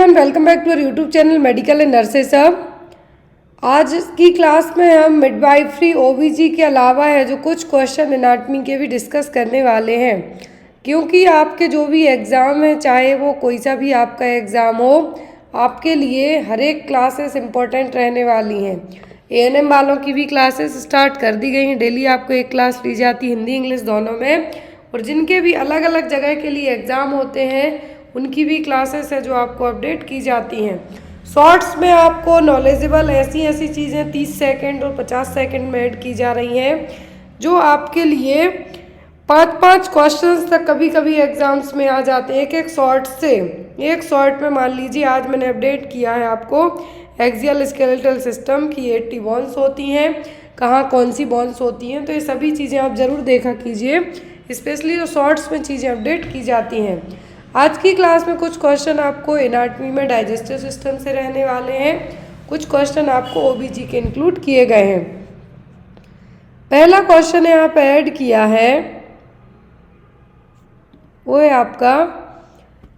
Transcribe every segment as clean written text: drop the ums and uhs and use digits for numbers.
Welcome back to our YouTube channel medical and nurses सब। आज की क्लास में हम मिडवाइफरी ओबीजी के अलावा है जो कुछ क्वेश्चन एनाटमी के भी डिस्कस करने वाले हैं, क्योंकि आपके जो भी एग्ज़ाम है, चाहे वो कोई सा भी आपका एग्ज़ाम हो, आपके लिए हर एक क्लासेस इम्पोर्टेंट रहने वाली हैं। एएनएम वालों की भी क्लासेस स्टार्ट कर दी गई हैं। डेली आपको एक क्लास ली जाती है, हिंदी इंग्लिश दोनों में। और जिनके भी अलग अलग जगह के लिए एग्ज़ाम होते हैं उनकी भी क्लासेस है जो आपको अपडेट की जाती हैं। शॉर्ट्स में आपको नॉलेजेबल ऐसी चीज़ें 30 सेकंड और 50 सेकंड में ऐड की जा रही हैं, जो आपके लिए 5-5 क्वेश्चंस तक कभी कभी एग्जाम्स में आ जाते हैं एक शॉर्ट से। एक शॉर्ट में मान लीजिए आज मैंने अपडेट किया है आपको एक्सियल स्केलेटल सिस्टम की 80 बोन्स होती हैं, कहाँ कौन सी बोन्स होती हैं, तो ये सभी चीज़ें आप ज़रूर देखा कीजिए, स्पेशली जो शॉर्ट्स में चीज़ें अपडेट की जाती हैं। आज की क्लास में कुछ क्वेश्चन आपको एनाटमी में डाइजेस्टिव सिस्टम से रहने वाले हैं, कुछ क्वेश्चन आपको ओबीजी के इंक्लूड किए गए हैं। पहला क्वेश्चन यहाँ पे ऐड किया है वो है आपका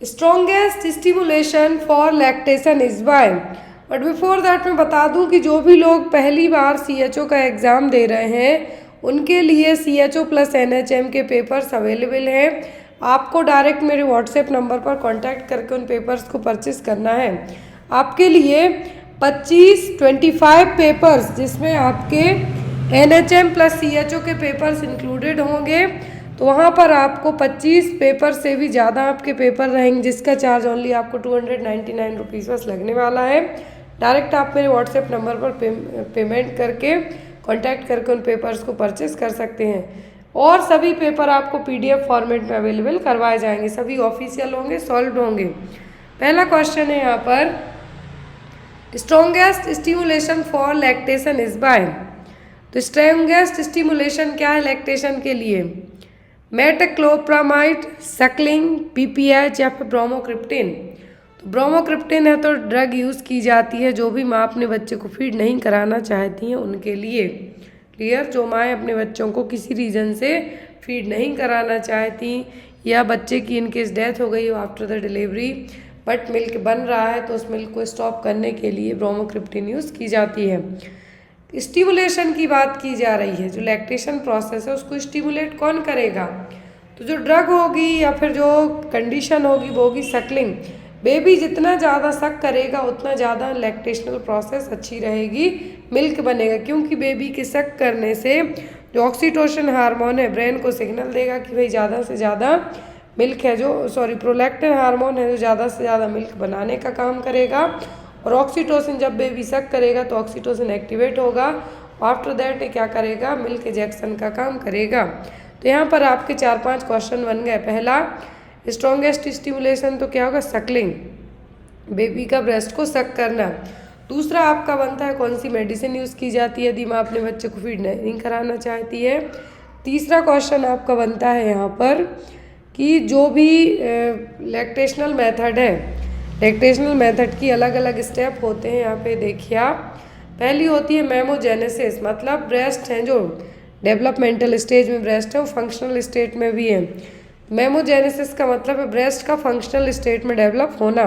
strongest stimulation for lactation is by. But before that मैं बता दूं कि जो भी लोग पहली बार सीएचओ का एग्ज़ाम दे रहे हैं उनके लिए सीएचओ प्लस एनएचएम के पेपर्स अवेलेबल हैं। आपको डायरेक्ट मेरे व्हाट्सएप नंबर पर कांटेक्ट करके उन पेपर्स को परचेस करना है। आपके लिए 25 पेपर्स, जिसमें आपके एनएचएम प्लस सीएचओ के पेपर्स इंक्लूडेड होंगे, तो वहाँ पर आपको 25 पेपर से भी ज़्यादा आपके पेपर रहेंगे, जिसका चार्ज ओनली आपको 299 रुपीज़ बस लगने वाला है। डायरेक्ट आप मेरे व्हाट्सएप नंबर पर पेमेंट करके कॉन्टैक्ट करके उन पेपर्स को परचेस कर सकते हैं। और सभी पेपर आपको पीडीएफ फॉर्मेट में अवेलेबल करवाए जाएंगे, सभी ऑफिशियल होंगे, सॉल्व होंगे। पहला क्वेश्चन है यहाँ पर strongest stimulation for lactation is by. तो स्ट्रॉन्गेस्ट स्टिमुलेशन क्या है लैक्टेशन के लिए? मेटक्लोप्रामाइड, सकलिंग, पीपीएच या फिर ब्रोमोक्रिप्टिन। तो ब्रोमोक्रिप्टिन है तो ड्रग यूज़ की जाती है जो भी माँ अपने बच्चे को फीड नहीं कराना चाहती हैं उनके लिए। क्लियर? जो माएँ अपने बच्चों को किसी रीज़न से फीड नहीं कराना चाहती या बच्चे की इनकेस डेथ हो गई हो after the delivery, but milk बन रहा है, तो उस मिल्क को स्टॉप करने के लिए ब्रोमोक्रिप्टिन यूज़ की जाती है। स्टिमुलेशन की बात की जा रही है, जो लैक्टेशन प्रोसेस है उसको स्टिमुलेट कौन करेगा? तो जो ड्रग होगी या फिर जो कंडीशन होगी वो होगी सकलिंग। बेबी जितना ज़्यादा सक करेगा उतना ज़्यादा लैक्टेशनल प्रोसेस अच्छी रहेगी, मिल्क बनेगा, क्योंकि बेबी के सक करने से जो ऑक्सीटोसिन हार्मोन है ब्रेन को सिग्नल देगा कि भाई ज़्यादा से ज़्यादा मिल्क है, प्रोलैक्टिन हार्मोन है जो ज़्यादा से ज़्यादा मिल्क बनाने का काम करेगा। और ऑक्सीटोसिन जब बेबी सक करेगा तो ऑक्सीटोसिन एक्टिवेट होगा, आफ्टर दैट क्या करेगा? मिल्क इजेक्शन का काम करेगा। तो यहाँ पर आपके 4-5 क्वेश्चन बन गए। पहला स्ट्रॉन्गेस्ट स्टिमुलेशन तो क्या होगा? सकलिंग, बेबी का ब्रेस्ट को सक करना। दूसरा आपका बनता है कौन सी मेडिसिन यूज़ की जाती है यदि माँ अपने बच्चे को फीड नहीं कराना चाहती है। तीसरा क्वेश्चन आपका बनता है यहाँ पर कि जो भी लैक्टेशनल मेथड है, लैक्टेशनल मेथड की अलग अलग स्टेप होते हैं। यहाँ पे देखिए आप, पहली होती है मेमोजेनेसिस, मतलब ब्रेस्ट हैं जो डेवलपमेंटल स्टेज में ब्रेस्ट है वो फंक्शनल स्टेट में भी है। मेमोजेनेसिस का मतलब है ब्रेस्ट का फंक्शनल स्टेट में डेवलप होना।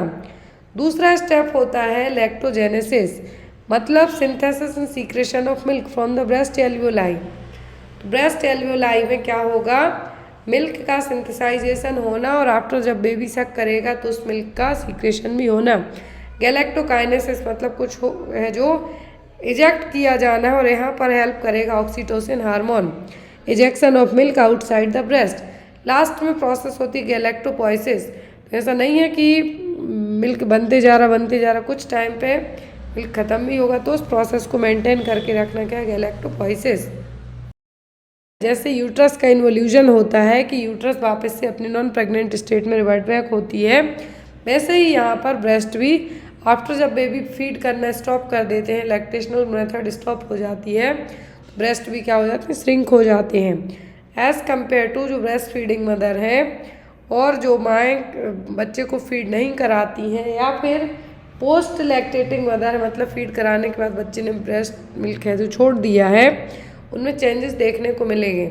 दूसरा स्टेप होता है लैक्टोजेनेसिस, मतलब synthesis and secretion of milk from the breast alveoli. Breast alveoli में क्या होगा? मिल्क का सिंथेसाइजेशन होना, और आफ्टर जब बेबी सक करेगा तो उस मिल्क का सीक्रेशन भी होना। गैलेक्टोकाइनेसिस मतलब कुछ है जो इजेक्ट किया जाना है, और यहाँ पर हेल्प करेगा oxytocin hormone, ejection of milk outside the breast. Last में प्रोसेस होती है गैलेक्टोपोइसिस। तो ऐसा नहीं है कि मिल्क बनते जा रहा, कुछ टाइम पे मिल्क ख़त्म भी होगा, तो उस प्रोसेस को मेंटेन करके रखना क्या है? गैलेक्टोपोइसिस। जैसे यूट्रस का इन्वोल्यूशन होता है कि यूट्रस वापस से अपनी नॉन प्रेग्नेंट स्टेट में रिवर्ट बैक होती है, वैसे ही यहाँ पर ब्रेस्ट भी आफ्टर जब बेबी फीड करना स्टॉप कर देते हैं, लैक्टेशनल मेथड स्टॉप हो जाती है, ब्रेस्ट भी क्या हो जाते हैं? श्रिंक हो जाते हैं, एज़ कम्पेयर टू जो ब्रेस्ट फीडिंग मदर है। और जो माएँ बच्चे को फीड नहीं कराती हैं या फिर पोस्ट लैक्टेटिंग मदर, मतलब फीड कराने के बाद बच्चे ने ब्रेस्ट मिल्क है जो छोड़ दिया है, उनमें चेंजेस देखने को मिलेंगे।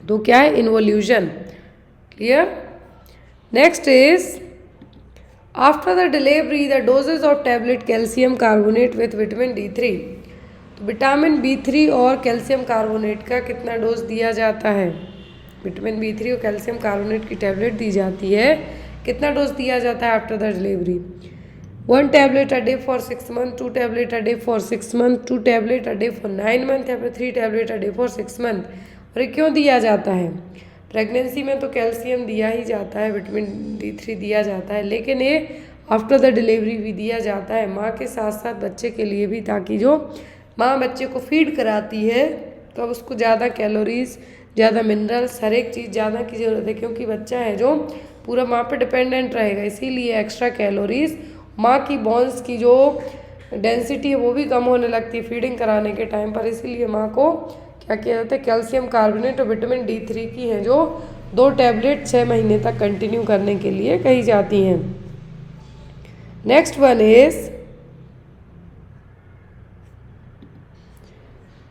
तो क्या है? Involution. Clear? Next is after the delivery the doses of tablet calcium carbonate with vitamin D3। तो विटामिन B3 और कैल्शियम कार्बोनेट का कितना डोज दिया जाता है? विटामिन B3 और कैल्शियम कार्बोनेट की टैबलेट दी जाती है, कितना डोज दिया जाता है after the delivery? 1 tablet a day for 6 months, 2 tablet a day for 6 months, 2 tablet a day for 9 months या फिर 3 tablet a day for 6 months। और ये क्यों दिया जाता है? प्रेगनेंसी में तो कैल्शियम दिया ही जाता है, विटामिन D3 दिया जाता है, लेकिन ये आफ्टर द डिलीवरी भी दिया जाता है माँ के साथ साथ बच्चे के लिए भी, ताकि जो माँ बच्चे को फीड कराती है तो अब उसको ज़्यादा कैलोरीज, ज़्यादा मिनरल्स, हर एक चीज़ ज़्यादा की ज़रूरत है, क्योंकि बच्चा है जो पूरा माँ पे डिपेंडेंट रहेगा, इसीलिए एक्स्ट्रा कैलोरीज, माँ की बोन्स की जो डेंसिटी है वो भी कम होने लगती है फीडिंग कराने के टाइम पर, इसीलिए माँ को क्या किया जाता है, कैल्शियम कार्बोनेट और विटामिन D3 की है जो 2 टैबलेट 6 महीने तक कंटिन्यू करने के लिए कही जाती हैं। Next one is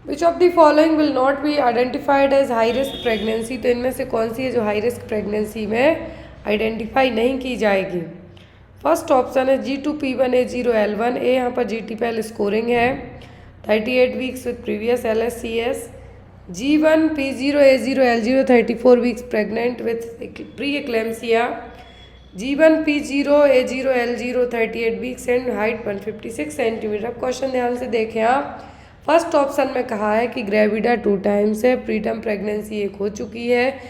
which of the following will not be identified as high risk pregnancy. तो इनमें से कौन सी है जो हाई रिस्क प्रेगनेंसी में आइडेंटिफाई नहीं की जाएगी? फर्स्ट ऑप्शन है G2P1A0L1। ए यहाँ पर GTPL स्कोरिंग है 38 weeks with previous LSCS। G1P0A0L0 34 weeks pregnant with pre eclampsia. G1P0A0L0 38 weeks and height 156 centimetre. अब क्वेश्चन ध्यान से देखें आप, फर्स्ट ऑप्शन में कहा है कि ग्रेविडा 2 टाइम्स है, प्रीटर्म प्रेगनेंसी एक हो चुकी है,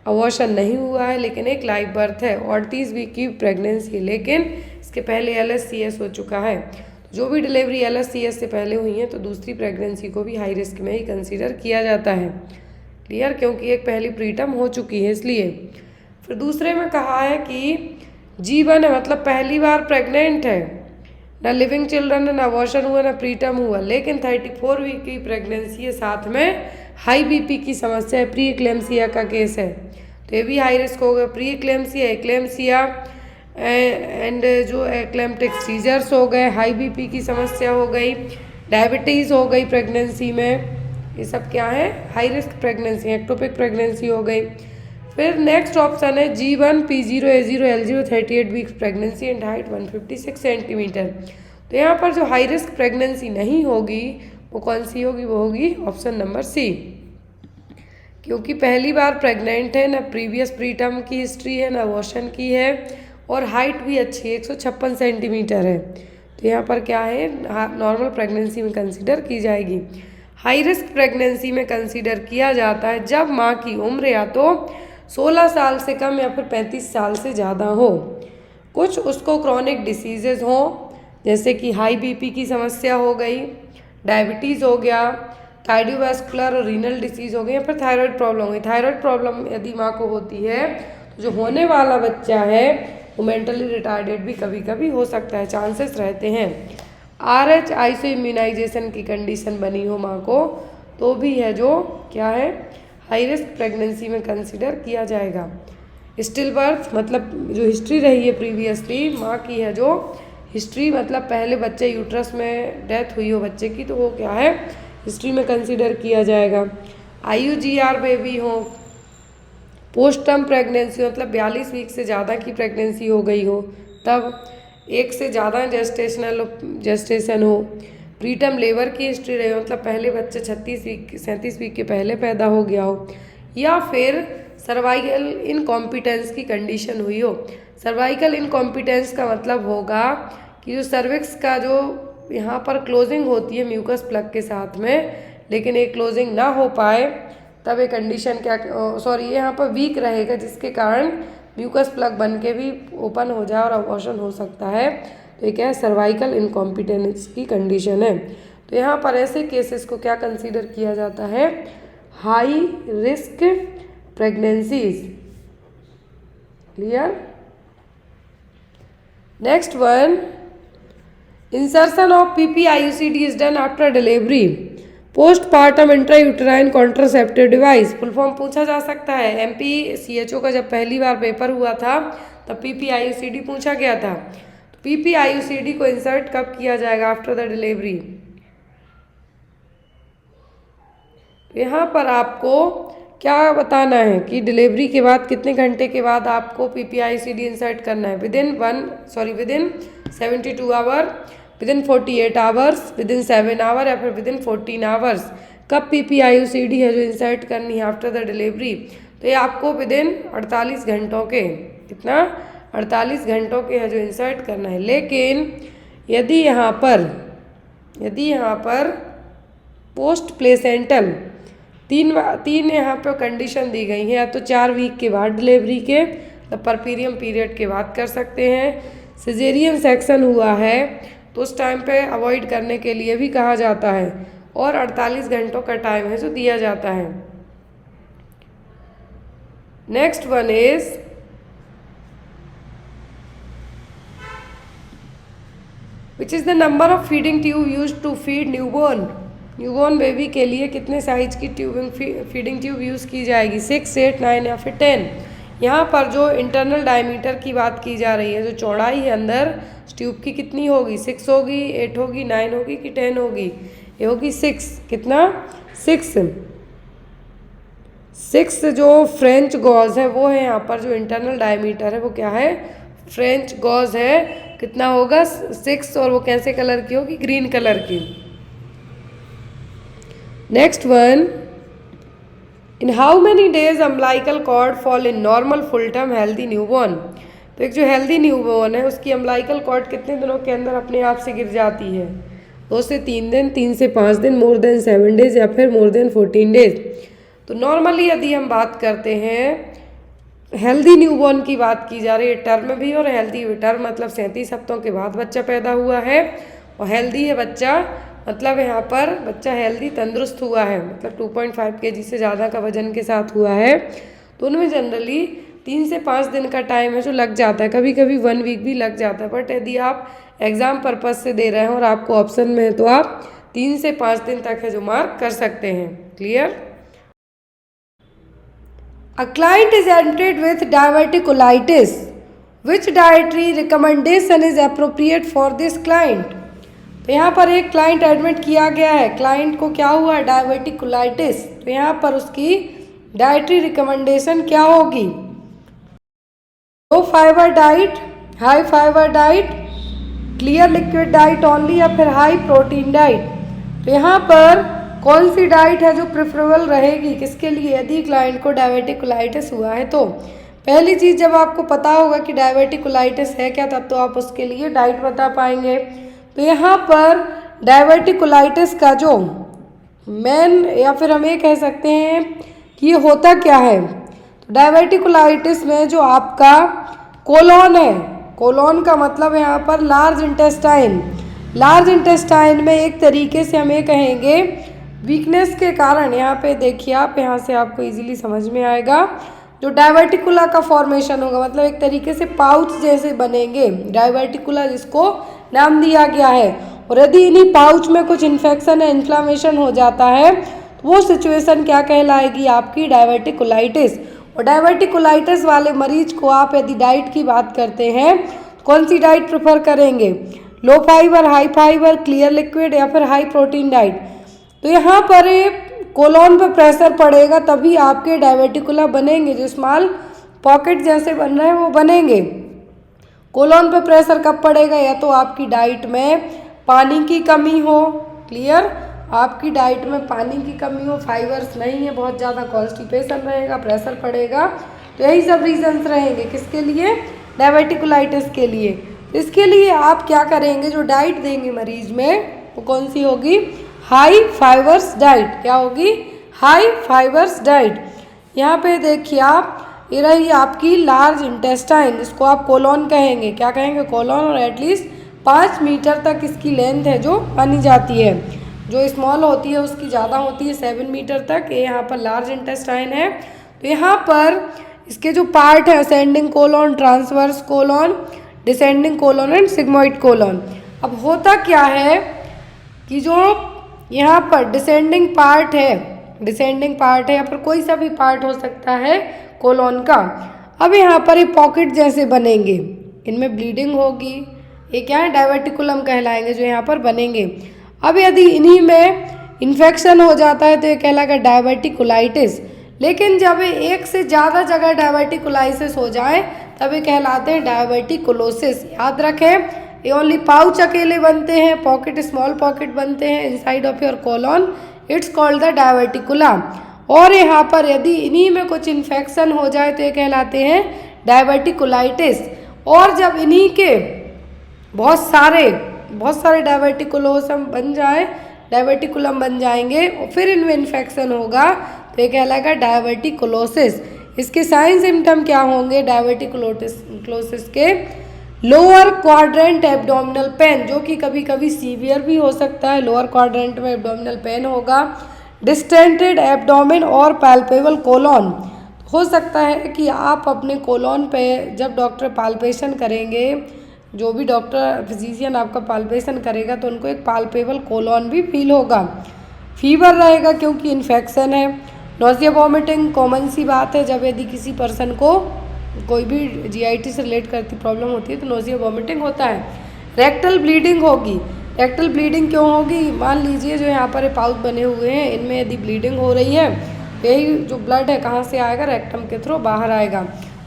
अबॉर्शन नहीं हुआ है, लेकिन एक लाइव बर्थ है, 38 वीक की प्रेगनेंसी, लेकिन इसके पहले LSCS हो चुका है। जो भी डिलीवरी LSCS से पहले हुई है तो दूसरी प्रेगनेंसी को भी हाई रिस्क में ही कंसीडर किया जाता है। क्लियर? क्योंकि एक पहली प्रीटर्म हो चुकी है इसलिए। फिर दूसरे में कहा है कि G1 है, मतलब पहली बार प्रेग्नेंट है, ना लिविंग चिल्ड्रन है, ना अबॉर्शन हुआ, ना प्रीटर्म हुआ, लेकिन 34 वीक की प्रेगनेंसी है, साथ में हाई BP की समस्या है, प्री एक्लेम्सिया का केस है, तो ये भी हाई रिस्क हो गया। प्री एक्लेम्सिया, एक्लेम्सिया एंड जो एक्लेम्प्टिक सीजर्स हो गए, हाई BP की समस्या हो गई, डायबिटीज़ हो गई प्रेगनेंसी में, ये सब क्या है? High risk pregnancy, ectopic pregnancy हो गई। फिर नेक्स्ट ऑप्शन है G1P0A0L0 38 weeks pregnancy and height 156 centimetre. तो यहाँ पर जो हाई रिस्क प्रेगनेंसी नहीं होगी वो कौन सी होगी? वो होगी ऑप्शन नंबर C, क्योंकि पहली बार प्रेग्नेंट है, ना प्रीवियस प्रीटर्म की हिस्ट्री है, ना अबॉर्शन की है, और हाइट भी अच्छी है, 156 सेंटीमीटर है, तो यहाँ पर क्या है? नॉर्मल प्रेगनेंसी में कंसीडर की जाएगी। हाई रिस्क प्रेगनेंसी में कंसीडर किया जाता है जब माँ की उम्र या तो 16 साल से कम या फिर 35 साल से ज़्यादा हो, कुछ उसको क्रॉनिक डिसीजेज हों, जैसे कि हाई BP की समस्या हो गई, डायबिटीज़ हो गया, कार्डियोवास्कुलर और रीनल डिसीज़ हो गई, या फिर थायराइड प्रॉब्लम हो गई। थायराइड प्रॉब्लम यदि माँ को होती है तो जो होने वाला बच्चा है वो मेंटली रिटार्डेड भी कभी कभी हो सकता है, चांसेस रहते हैं। RH आइसो इम्यूनाइजेशन की कंडीशन बनी हो माँ को तो भी है जो क्या है? हाई रिस्क प्रेगनेंसी में कंसीडर किया जाएगा। स्टिल बर्थ, मतलब जो हिस्ट्री रही है प्रीवियसली माँ की है जो हिस्ट्री, मतलब पहले बच्चे यूट्रस में डेथ हुई हो बच्चे की, तो वो क्या है? हिस्ट्री में कंसीडर किया जाएगा। IUGR बेबी हो, पोस्ट टर्म प्रेगनेंसी, मतलब 42 वीक से ज़्यादा की प्रेगनेंसी हो गई हो, तब एक से ज़्यादा जेस्टेशन हो, प्रीटर्म लेबर की हिस्ट्री रही हो, मतलब पहले बच्चे 37 वीक के पहले पैदा हो गया हो, या फिर सर्वाइकल इनकॉम्पिटेंस की कंडीशन हुई हो। सर्वाइकल इनकॉम्पिटेंस का मतलब होगा कि जो सर्विक्स का जो यहाँ पर क्लोजिंग होती है म्यूकस प्लग के साथ में, लेकिन एक क्लोजिंग ना हो पाए, तब ये कंडीशन क्या, सॉरी, यहाँ पर वीक रहेगा, जिसके कारण म्यूकस प्लग बन के भी ओपन हो जाए और अबॉर्शन हो सकता है, तो ये क्या है? सर्वाइकल इनकॉम्पिटेंस की कंडीशन है। तो यहाँ पर ऐसे केसेस को क्या कंसीडर किया जाता है? High risk pregnancies. Clear? Next one, insertion of PPIUCD is done after delivery, postpartum intrauterine contraceptive device. Full form पूछा जा सकता है। MPCHO का जब पहली बार पेपर हुआ था तब PPIUCD पूछा गया था। तो PPIUCD को इंसर्ट कब किया जाएगा? After the delivery. यहाँ पर आपको क्या बताना है कि डिलीवरी के बाद कितने घंटे के बाद आपको PPICD इंसर्ट करना है, within 72 hour, within 48 hours, within 7 hour या फिर विद इन 14 आवर्स। कब PPICD है जो इंसर्ट करनी है आफ्टर द डिलीवरी, तो ये आपको विद इन 48 घंटों के, कितना 48 घंटों के है जो इंसर्ट करना है। लेकिन यदि यहाँ पर पोस्ट प्लेसेंटल तीन यहाँ पर कंडीशन दी गई हैं, या तो 4 वीक के बाद डिलीवरी के, मतलब परपीरियम पीरियड के बाद कर सकते हैं। सिजेरियन सेक्शन हुआ है तो उस टाइम पे अवॉइड करने के लिए भी कहा जाता है, और 48 घंटों का टाइम है जो दिया जाता है। Next one is which is the number of feeding tube use to feed newborn baby के लिए कितने साइज की फीडिंग ट्यूब यूज़ की जाएगी, 6, 8, 9 या फिर 10। यहाँ पर जो इंटरनल डायमीटर की बात की जा रही है, जो चौड़ाई है अंदर ट्यूब की कितनी होगी, 6 होगी, 8 होगी, 9 होगी कि 10 होगी, ये होगी 6। कितना 6 जो फ्रेंच गॉज है वो है, यहाँ पर जो इंटरनल डायमीटर है वो क्या है, फ्रेंच गॉज है, कितना होगा 6, और वो कैसे कलर की होगी, ग्रीन कलर की। Next one, in how many days umbilical cord fall in normal full term healthy newborn. तो एक जो हेल्दी न्यूबॉर्न है उसकी अम्बिलिकल कॉर्ड कितने दिनों के अंदर अपने आप से गिर जाती है, 2 से 3 दिन, 3 से 5 दिन, मोर देन 7 डेज या फिर मोर देन 14 डेज। तो नॉर्मली यदि हम बात करते हैं हेल्दी न्यूबॉर्न की बात की जा रही है, टर्म भी और हेल्दी भी। टर्म मतलब 37 हफ्तों के बाद बच्चा पैदा हुआ है, और हेल्दी है बच्चा, मतलब यहाँ पर बच्चा हेल्दी तंदुरुस्त हुआ है, मतलब 2.5 kg से ज़्यादा का वजन के साथ हुआ है। तो उनमें जनरली 3 से 5 दिन का टाइम है जो लग जाता है, कभी कभी 1 वीक भी लग जाता है। बट यदि आप एग्ज़ाम पर्पज़ से दे रहे हैं और आपको ऑप्शन में है तो आप 3 से 5 दिन तक है जो मार्क कर सकते हैं। Clear. A client is admitted with diverticulitis. Which dietary recommendation is appropriate for this client? तो यहाँ पर एक क्लाइंट एडमिट किया गया है, क्लाइंट को क्या हुआ है, डायवर्टिकुलाइटिस। तो यहाँ पर उसकी डाइटरी रिकमेंडेशन क्या होगी, low fibre diet, high fibre diet, clear liquid diet only, या फिर हाई प्रोटीन डाइट। तो यहाँ पर कौन सी डाइट है जो प्रेफरेबल रहेगी किसके लिए, यदि क्लाइंट को डायवर्टिकुलाइटिस हुआ है। तो पहली चीज़, जब आपको पता होगा कि डायवर्टिकुलाइटिस है क्या, तब तो आप उसके लिए डाइट बता पाएंगे। तो यहाँ पर डायवर्टिकुलाइटिस का जो मेन, या फिर हम ये कह सकते हैं कि ये होता क्या है, तो डायवर्टिकुलाइटिस में जो आपका कोलोन है, कोलोन का मतलब यहाँ पर लार्ज इंटेस्टाइन, लार्ज इंटेस्टाइन में एक तरीके से हम ये कहेंगे वीकनेस के कारण, यहाँ पे देखिए आप, यहाँ से आपको इजीली समझ में आएगा, जो डायवर्टिकुला का फॉर्मेशन होगा, मतलब एक तरीके से पाउच जैसे बनेंगे, डायवर्टिकुला जिसको नाम दिया गया है। और यदि इन्हीं पाउच में कुछ इन्फेक्शन या इन्फ्लामेशन हो जाता है तो वो सिचुएशन क्या कहलाएगी, आपकी डायवर्टिकुलाइटिस। और डायवर्टिकुलाइटिस वाले मरीज को आप यदि डाइट की बात करते हैं तो कौन सी डाइट प्रेफर करेंगे, low fibre, high fibre, clear liquid, या फिर हाई प्रोटीन डाइट। तो यहाँ पर कोलोन पे प्रेशर पड़ेगा तभी आपके डायवर्टिकुला बनेंगे, जो स्मॉल पॉकेट जैसे बन रहे हैं वो बनेंगे। कोलोन पे प्रेशर कब पड़ेगा, या तो आपकी डाइट में पानी की कमी हो, क्लियर, आपकी डाइट में पानी की कमी हो, फाइबर्स नहीं है, बहुत ज़्यादा कॉन्स्टिपेशन रहेगा, प्रेशर पड़ेगा। तो यही सब रीजंस रहेंगे किसके लिए, डायवर्टिकुलाइटिस के लिए। इसके लिए आप क्या करेंगे, जो डाइट देंगे मरीज में वो कौन सी होगी, हाई फाइबर्स डाइट। क्या होगी, हाई फाइबर्स डाइट। यहाँ पे देखिए आप, ये रही आपकी लार्ज इंटेस्टाइन, इसको आप कोलोन कहेंगे, क्या कहेंगे, कोलोन। और एटलीस्ट 5 मीटर तक इसकी लेंथ है जो मानी जाती है, जो स्मॉल होती है उसकी ज़्यादा होती है 7 मीटर तक। ये यहाँ पर लार्ज इंटेस्टाइन है। तो यहाँ पर इसके जो पार्ट है, ascending colon, transverse colon, descending colon and sigmoid colon. अब होता क्या है कि जो यहाँ पर डिसेंडिंग पार्ट है या फिर कोई सा भी पार्ट हो सकता है कोलोन का। अब यहाँ पर ये पॉकेट जैसे बनेंगे, इनमें ब्लीडिंग होगी, ये क्या है, डायवर्टिकुलम कहलाएंगे, जो यहाँ पर बनेंगे। अब यदि इन्हीं में इन्फेक्शन हो जाता है तो ये कहलाएगा डायवर्टिकुलाइटिस। लेकिन जब एक से ज़्यादा जगह डायवर्टिकुलाइसिस हो जाए तब ये कहलाते हैं डायवर्टिकुलोसिस। याद रखें, ये ओनली पाउच अकेले बनते हैं, पॉकेट स्मॉल पॉकेट बनते हैं inside of your colon, it's called the diverticula. और यहाँ पर यदि इन्हीं में कुछ इन्फेक्शन हो जाए तो ये कहलाते हैं डायवर्टिकुलाइटिस। और जब इन्हीं के बहुत सारे डायवर्टिकुलम बन जाएंगे और फिर इनमें इन्फेक्शन होगा तो ये कहलाएगा डायवर्टिकुलोसिस। इसके साइन सिम्टम क्या होंगे डायवर्टिकुलोसिस के? लोअर क्वाड्रेंट एब्डोमिनल पेन, जो कि कभी कभी सीवियर भी हो सकता है। लोअर क्वाड्रेंट में एब्डोमिनल पेन होगा। डिस्टेंटेड एब्डोमेन और पैल्पेबल कोलॉन, हो सकता है कि आप अपने कोलॉन पे जब डॉक्टर पाल्पेशन करेंगे, जो भी डॉक्टर फिजिशियन आपका पाल्पेशन करेगा तो उनको एक पाल्पेबल कोलॉन भी फील होगा। फीवर रहेगा क्योंकि इन्फेक्शन है। नोजिया वॉमिटिंग कॉमन सी बात है, जब यदि किसी पर्सन को कोई भी जीआईटी से रिलेट करती प्रॉब्लम होती है तो नोजिया वॉमिटिंग होता है। रेक्टल ब्लीडिंग होगी। रेक्टल ब्लीडिंग क्यों होगी? मान लीजिए जो यहाँ पर पाउच बने हुए हैं इनमें यदि ब्लीडिंग हो रही है, यही जो ब्लड है कहाँ से आएगा? रेक्टम के थ्रू बाहर आएगा,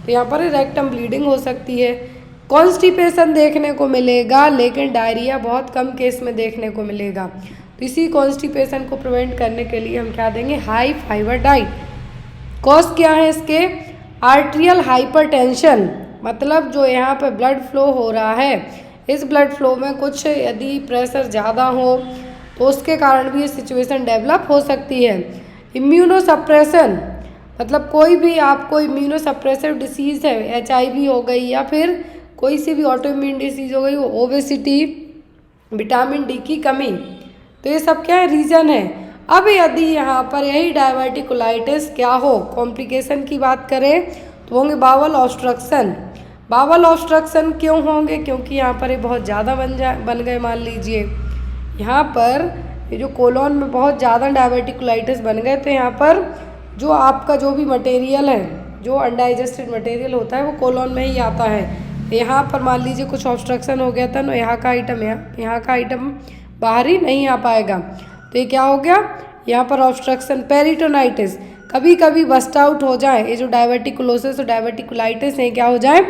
तो यहाँ पर रेक्टम ब्लीडिंग हो सकती है। कॉन्स्टिपेशन देखने को मिलेगा, लेकिन डायरिया बहुत कम केस में देखने को मिलेगा। तो इसी कॉन्स्टिपेशन को प्रिवेंट करने के लिए हम क्या देंगे? High fibre diet. कॉज क्या है इसके? आर्ट्रियल हाइपरटेंशन, मतलब जो यहाँ पे ब्लड फ्लो हो रहा है, इस ब्लड फ्लो में कुछ यदि प्रेशर ज़्यादा हो तो उसके कारण भी ये सिचुएशन डेवलप हो सकती है। इम्यूनोसप्रेशन, मतलब कोई भी आपको इम्यूनोसप्रेसिव डिसीज़ है, HIV हो गई या फिर कोई सी भी ऑटोइम्यून डिसीज़ हो गई, वो ओबेसिटी, विटामिन डी की कमी, तो ये सब क्या है? रीज़न है। अब यदि यहाँ पर यही डायवर्टिकुलाइटिस क्या हो, कॉम्प्लिकेशन की बात करें तो होंगे बावल ऑब्स्ट्रक्शन। बावल ऑब्स्ट्रक्शन क्यों होंगे? क्योंकि यहाँ पर ये बहुत ज़्यादा बन गए। मान लीजिए यहाँ पर ये जो कोलॉन में बहुत ज़्यादा डायवर्टिकुलाइटिस बन गए, तो यहाँ पर जो आपका जो भी मटेरियल है, जो अनडाइजेस्टेड मटेरियल होता है वो कोलॉन में ही आता है। यहाँ पर मान लीजिए कुछ ऑब्स्ट्रक्शन हो गया था ना, यहाँ का आइटम बाहर ही नहीं आ पाएगा, तो ये क्या हो गया? यहाँ पर ऑब्स्ट्रक्शन। पेरिटोनाइटिस, कभी कभी बस्ट आउट हो जाए, ये जो डायवर्टिकुलोसिस और डायवर्टिकुलाइटिस है क्या हो जाए?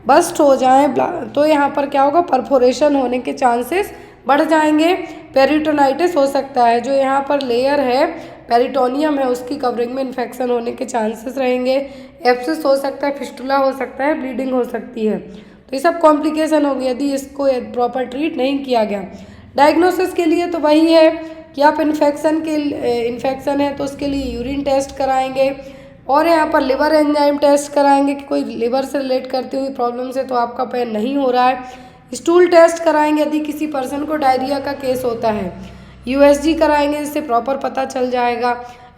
बस्ट हो जाए, तो यहाँ पर क्या होगा? परफोरेशन होने के चांसेस बढ़ जाएंगे। पेरिटोनाइटिस हो सकता है, जो यहाँ पर लेयर है पेरिटोनियम है उसकी कवरिंग में इन्फेक्शन होने के चांसेस रहेंगे। एब्सिस हो सकता है, फिस्टुला हो सकता है, ब्लीडिंग हो सकती है। तो ये सब कॉम्प्लिकेशन होगी यदि इसको प्रॉपर ट्रीट नहीं किया गया। डायग्नोसिस के लिए तो वही है कि आप इन्फेक्शन है तो उसके लिए यूरिन टेस्ट कराएंगे और यहाँ पर लिवर एंजाइम टेस्ट कराएंगे कि कोई लिवर से रिलेट करती हुई प्रॉब्लम से तो आपका पेन नहीं हो रहा है। स्टूल टेस्ट कराएंगे यदि किसी पर्सन को डायरिया का केस होता है। USG कराएंगे जिससे प्रॉपर पता चल जाएगा।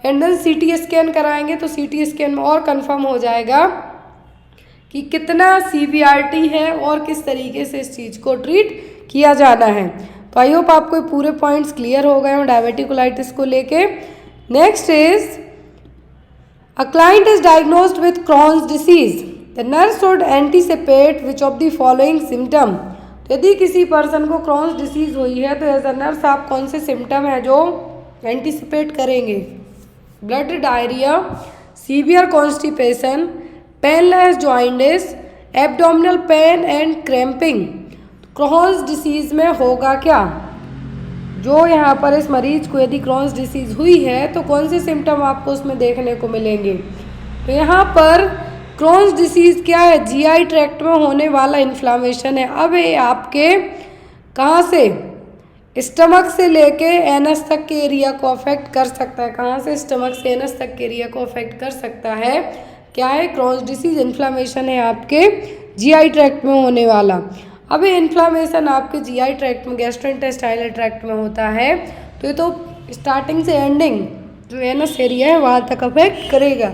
एंड देन CT स्कैन कराएंगे तो CT स्कैन में और कंफर्म हो जाएगा कि कितना CVRT है और किस तरीके से इस चीज़ को ट्रीट किया जाना है। तो आई होप आपको पूरे पॉइंट्स क्लियर हो गए हों डायवर्टिकुलाइटिस को लेके। Next is a client is diagnosed with Crohn's disease, the nurse should anticipate which of the following symptom. यदि किसी पर्सन को Crohn's डिसीज हुई है तो एज अ नर्स आप कौन से सिम्टम है जो एंटीसिपेट करेंगे? Blood diarrhoea, severe constipation, painless jaundice, abdominal pain and cramping. Crohn's disease में होगा क्या? जो यहाँ पर इस मरीज को यदि Crohn's डिसीज हुई है तो कौन से सिम्टम आपको उसमें देखने को मिलेंगे? तो यहाँ पर Crohn's डिसीज क्या है? GI ट्रैक्ट में होने वाला इन्फ्लामेशन है। अब ये आपके कहाँ से? स्टमक से लेके एनस तक के एरिया को अफेक्ट कर सकता है। कहाँ से? स्टमक से एनस तक के एरिया को अफेक्ट कर सकता है। क्या है? Crohn's डिसीज इन्फ्लामेशन है आपके GI ट्रैक्ट में होने वाला। अब ये इन्फ्लामेशन आपके GI ट्रैक्ट में, गैस्ट्रोइंटेस्टाइनल ट्रैक्ट में होता है तो ये तो स्टार्टिंग से एंडिंग जो एनस एरिया है वहाँ तक अफेक्ट करेगा।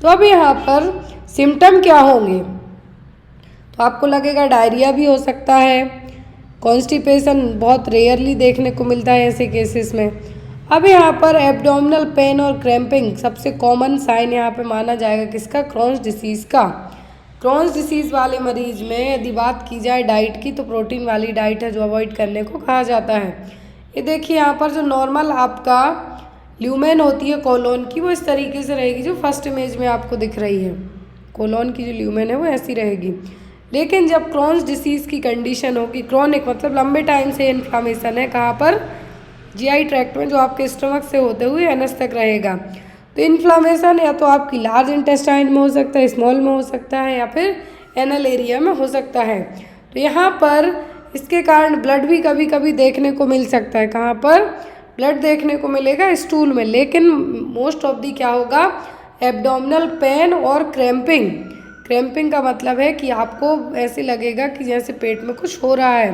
तो अब यहाँ पर सिम्टम क्या होंगे? तो आपको लगेगा डायरिया भी हो सकता है, कॉन्स्टिपेशन बहुत रेयरली देखने को मिलता है ऐसे केसेस में। अब यहाँ पर एब्डोमिनल पेन और क्रैम्पिंग सबसे कॉमन साइन यहाँ पे माना जाएगा किसका? Crohn's डिसीज़ का। Crohn's डिसीज़ वाले मरीज में यदि बात की जाए डाइट की तो प्रोटीन वाली डाइट है जो अवॉइड करने को कहा जाता है। ये देखिए यहाँ पर जो नॉर्मल आपका ल्यूमेन होती है कोलोन की, वो इस तरीके से रहेगी जो फर्स्ट इमेज में आपको दिख रही है। कोलोन की जो ल्यूमेन है वो ऐसी रहेगी। लेकिन जब क्रॉन्स डिसीज़ की कंडीशन होगी, क्रॉनिक मतलब लंबे टाइम से इन्फ्लामेशन है, कहाँ पर, जीआई ट्रैक्ट में, जो आपके स्टमक से होते हुए एनस तक रहेगा। तो इन्फ्लामेशन या तो आपकी लार्ज इंटेस्टाइन में हो सकता है, स्मॉल में हो सकता है, या फिर एनल एरिया में हो सकता है। तो यहाँ पर इसके कारण ब्लड भी कभी कभी देखने को मिल सकता है। कहाँ पर ब्लड देखने को मिलेगा, स्टूल में। लेकिन मोस्ट ऑफ दी क्या होगा, एब्डोमिनल पेन और क्रैम्पिंग। क्रैम्पिंग का मतलब है कि आपको ऐसे लगेगा कि जैसे पेट में कुछ हो रहा है,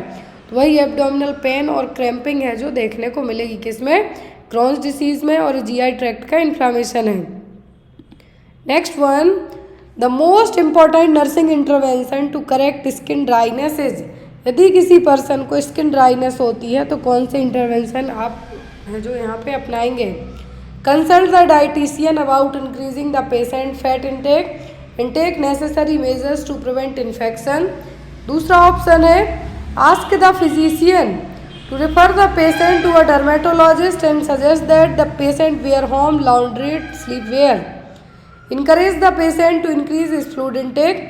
तो वही एब्डोमिनल पेन और क्रैम्पिंग है जो देखने को मिलेगी किसमें, क्रॉन्स डिसीज़ में, और जीआई ट्रैक्ट का इन्फ्लामेशन है। Next one, the most important nursing intervention to correct skin dryness is, यदि किसी पर्सन को स्किन ड्राइनेस होती है तो कौन से इंटरवेंशन आप जो यहाँ पे अपनाएंगे। Consult the dietitian about increasing the patient fat intake and take necessary measures to prevent infection. दूसरा ऑप्शन है, ask the physician to refer the patient to a dermatologist and suggest that the patient wear home laundered sleepwear. Encourage the patient to increase his fluid intake.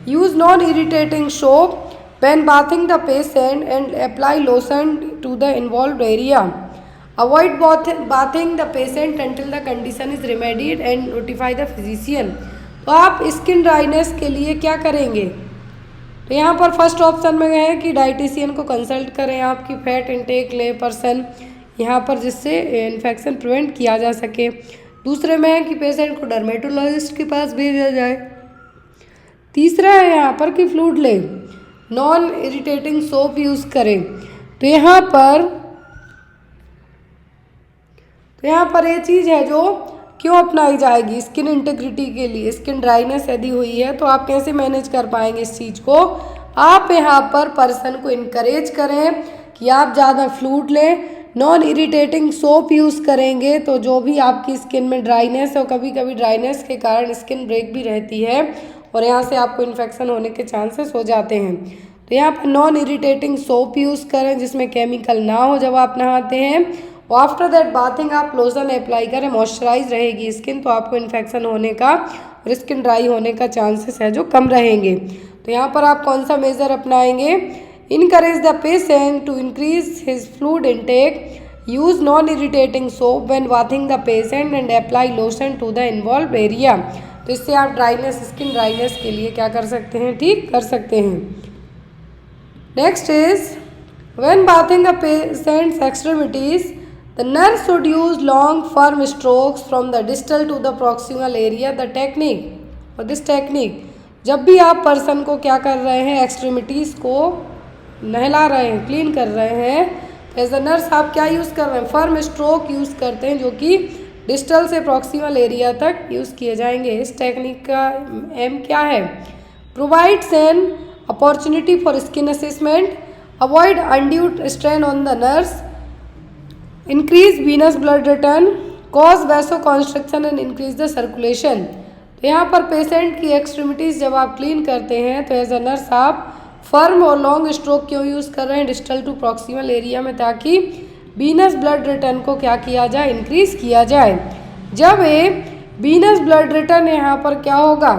Use non-irritating soap when bathing the patient and apply lotion to the involved area. Avoid bathing the patient until the condition is remedied and notify the physician. तो आप skin dryness के लिए क्या करेंगे, तो यहाँ पर first option में है कि डाइटिशियन को कंसल्ट करें, आपकी फैट इंटेक ले पर्सन यहाँ पर, जिससे इन्फेक्शन प्रिवेंट किया जा सके। दूसरे में है कि पेशेंट को डर्मेटोलॉजिस्ट के पास भेजा जाए। तीसरा है यहाँ पर कि फ्लूइड ले, नॉन इरिटेटिंग सोप यूज़ करें। तो यहाँ पर ये चीज़ है जो क्यों अपनाई जाएगी स्किन इंटेग्रिटी के लिए। स्किन ड्राइनेस यदि हुई है तो आप कैसे मैनेज कर पाएंगे इस चीज़ को, आप यहाँ पर पर्सन को इनकरेज करें कि आप ज़्यादा फ्लूइड लें, नॉन इरिटेटिंग सोप यूज़ करेंगे तो जो भी आपकी स्किन में ड्राइनेस है, और कभी कभी ड्राइनेस के कारण स्किन ब्रेक भी रहती है और यहाँ से आपको इन्फेक्शन होने के चांसेस हो जाते हैं। तो यहाँ पर नॉन इरिटेटिंग सोप यूज़ करें जिसमें केमिकल ना हो जब आप नहाते हैं। और आफ्टर दैट बाथिंग आप लोशन अप्लाई करें, मॉइस्चराइज रहेगी स्किन, तो आपको इन्फेक्शन होने का और स्किन ड्राई होने का चांसेस है जो कम रहेंगे। तो यहाँ पर आप कौन सा मेजर अपनाएंगे, encourage the patient to increase his fluid intake, use non irritating soap when bathing the patient and apply lotion to the involve area. तो इससे आप ड्राइनेस, स्किन ड्राइनेस के लिए क्या कर सकते हैं, ठीक कर सकते हैं। Next is when bathing a patients extremities, the nurse should use long firm strokes from the distal to the proximal area. The technique, और this technique, जब भी आप पर्सन को क्या कर रहे हैं, एक्सट्रीमिटीज़ को नहला रहे हैं, क्लीन कर रहे हैं, एज अ नर्स आप क्या यूज़ कर रहे हैं, फर्म स्ट्रोक यूज़ करते हैं जो कि डिस्टल से प्रॉक्सिमल एरिया तक यूज़ किए जाएंगे। इस टेक्निक का एम क्या है, provides an opportunity for skin assessment, avoid undue strain on the nurse, increase venous blood return, cause vaso construction and increase the circulation. तो यहाँ पर पेशेंट की एक्सट्रीमिटीज़ जब आप क्लीन करते हैं तो एज अ नर्स आप फर्म और लॉन्ग स्ट्रोक क्यों यूज़ कर रहे हैं डिस्टल टू प्रॉक्सिमल एरिया में, ताकि वीनस ब्लड रिटर्न को क्या किया जाए, इंक्रीज किया जाए। जब ये वीनस ब्लड रिटर्न यहाँ पर क्या होगा,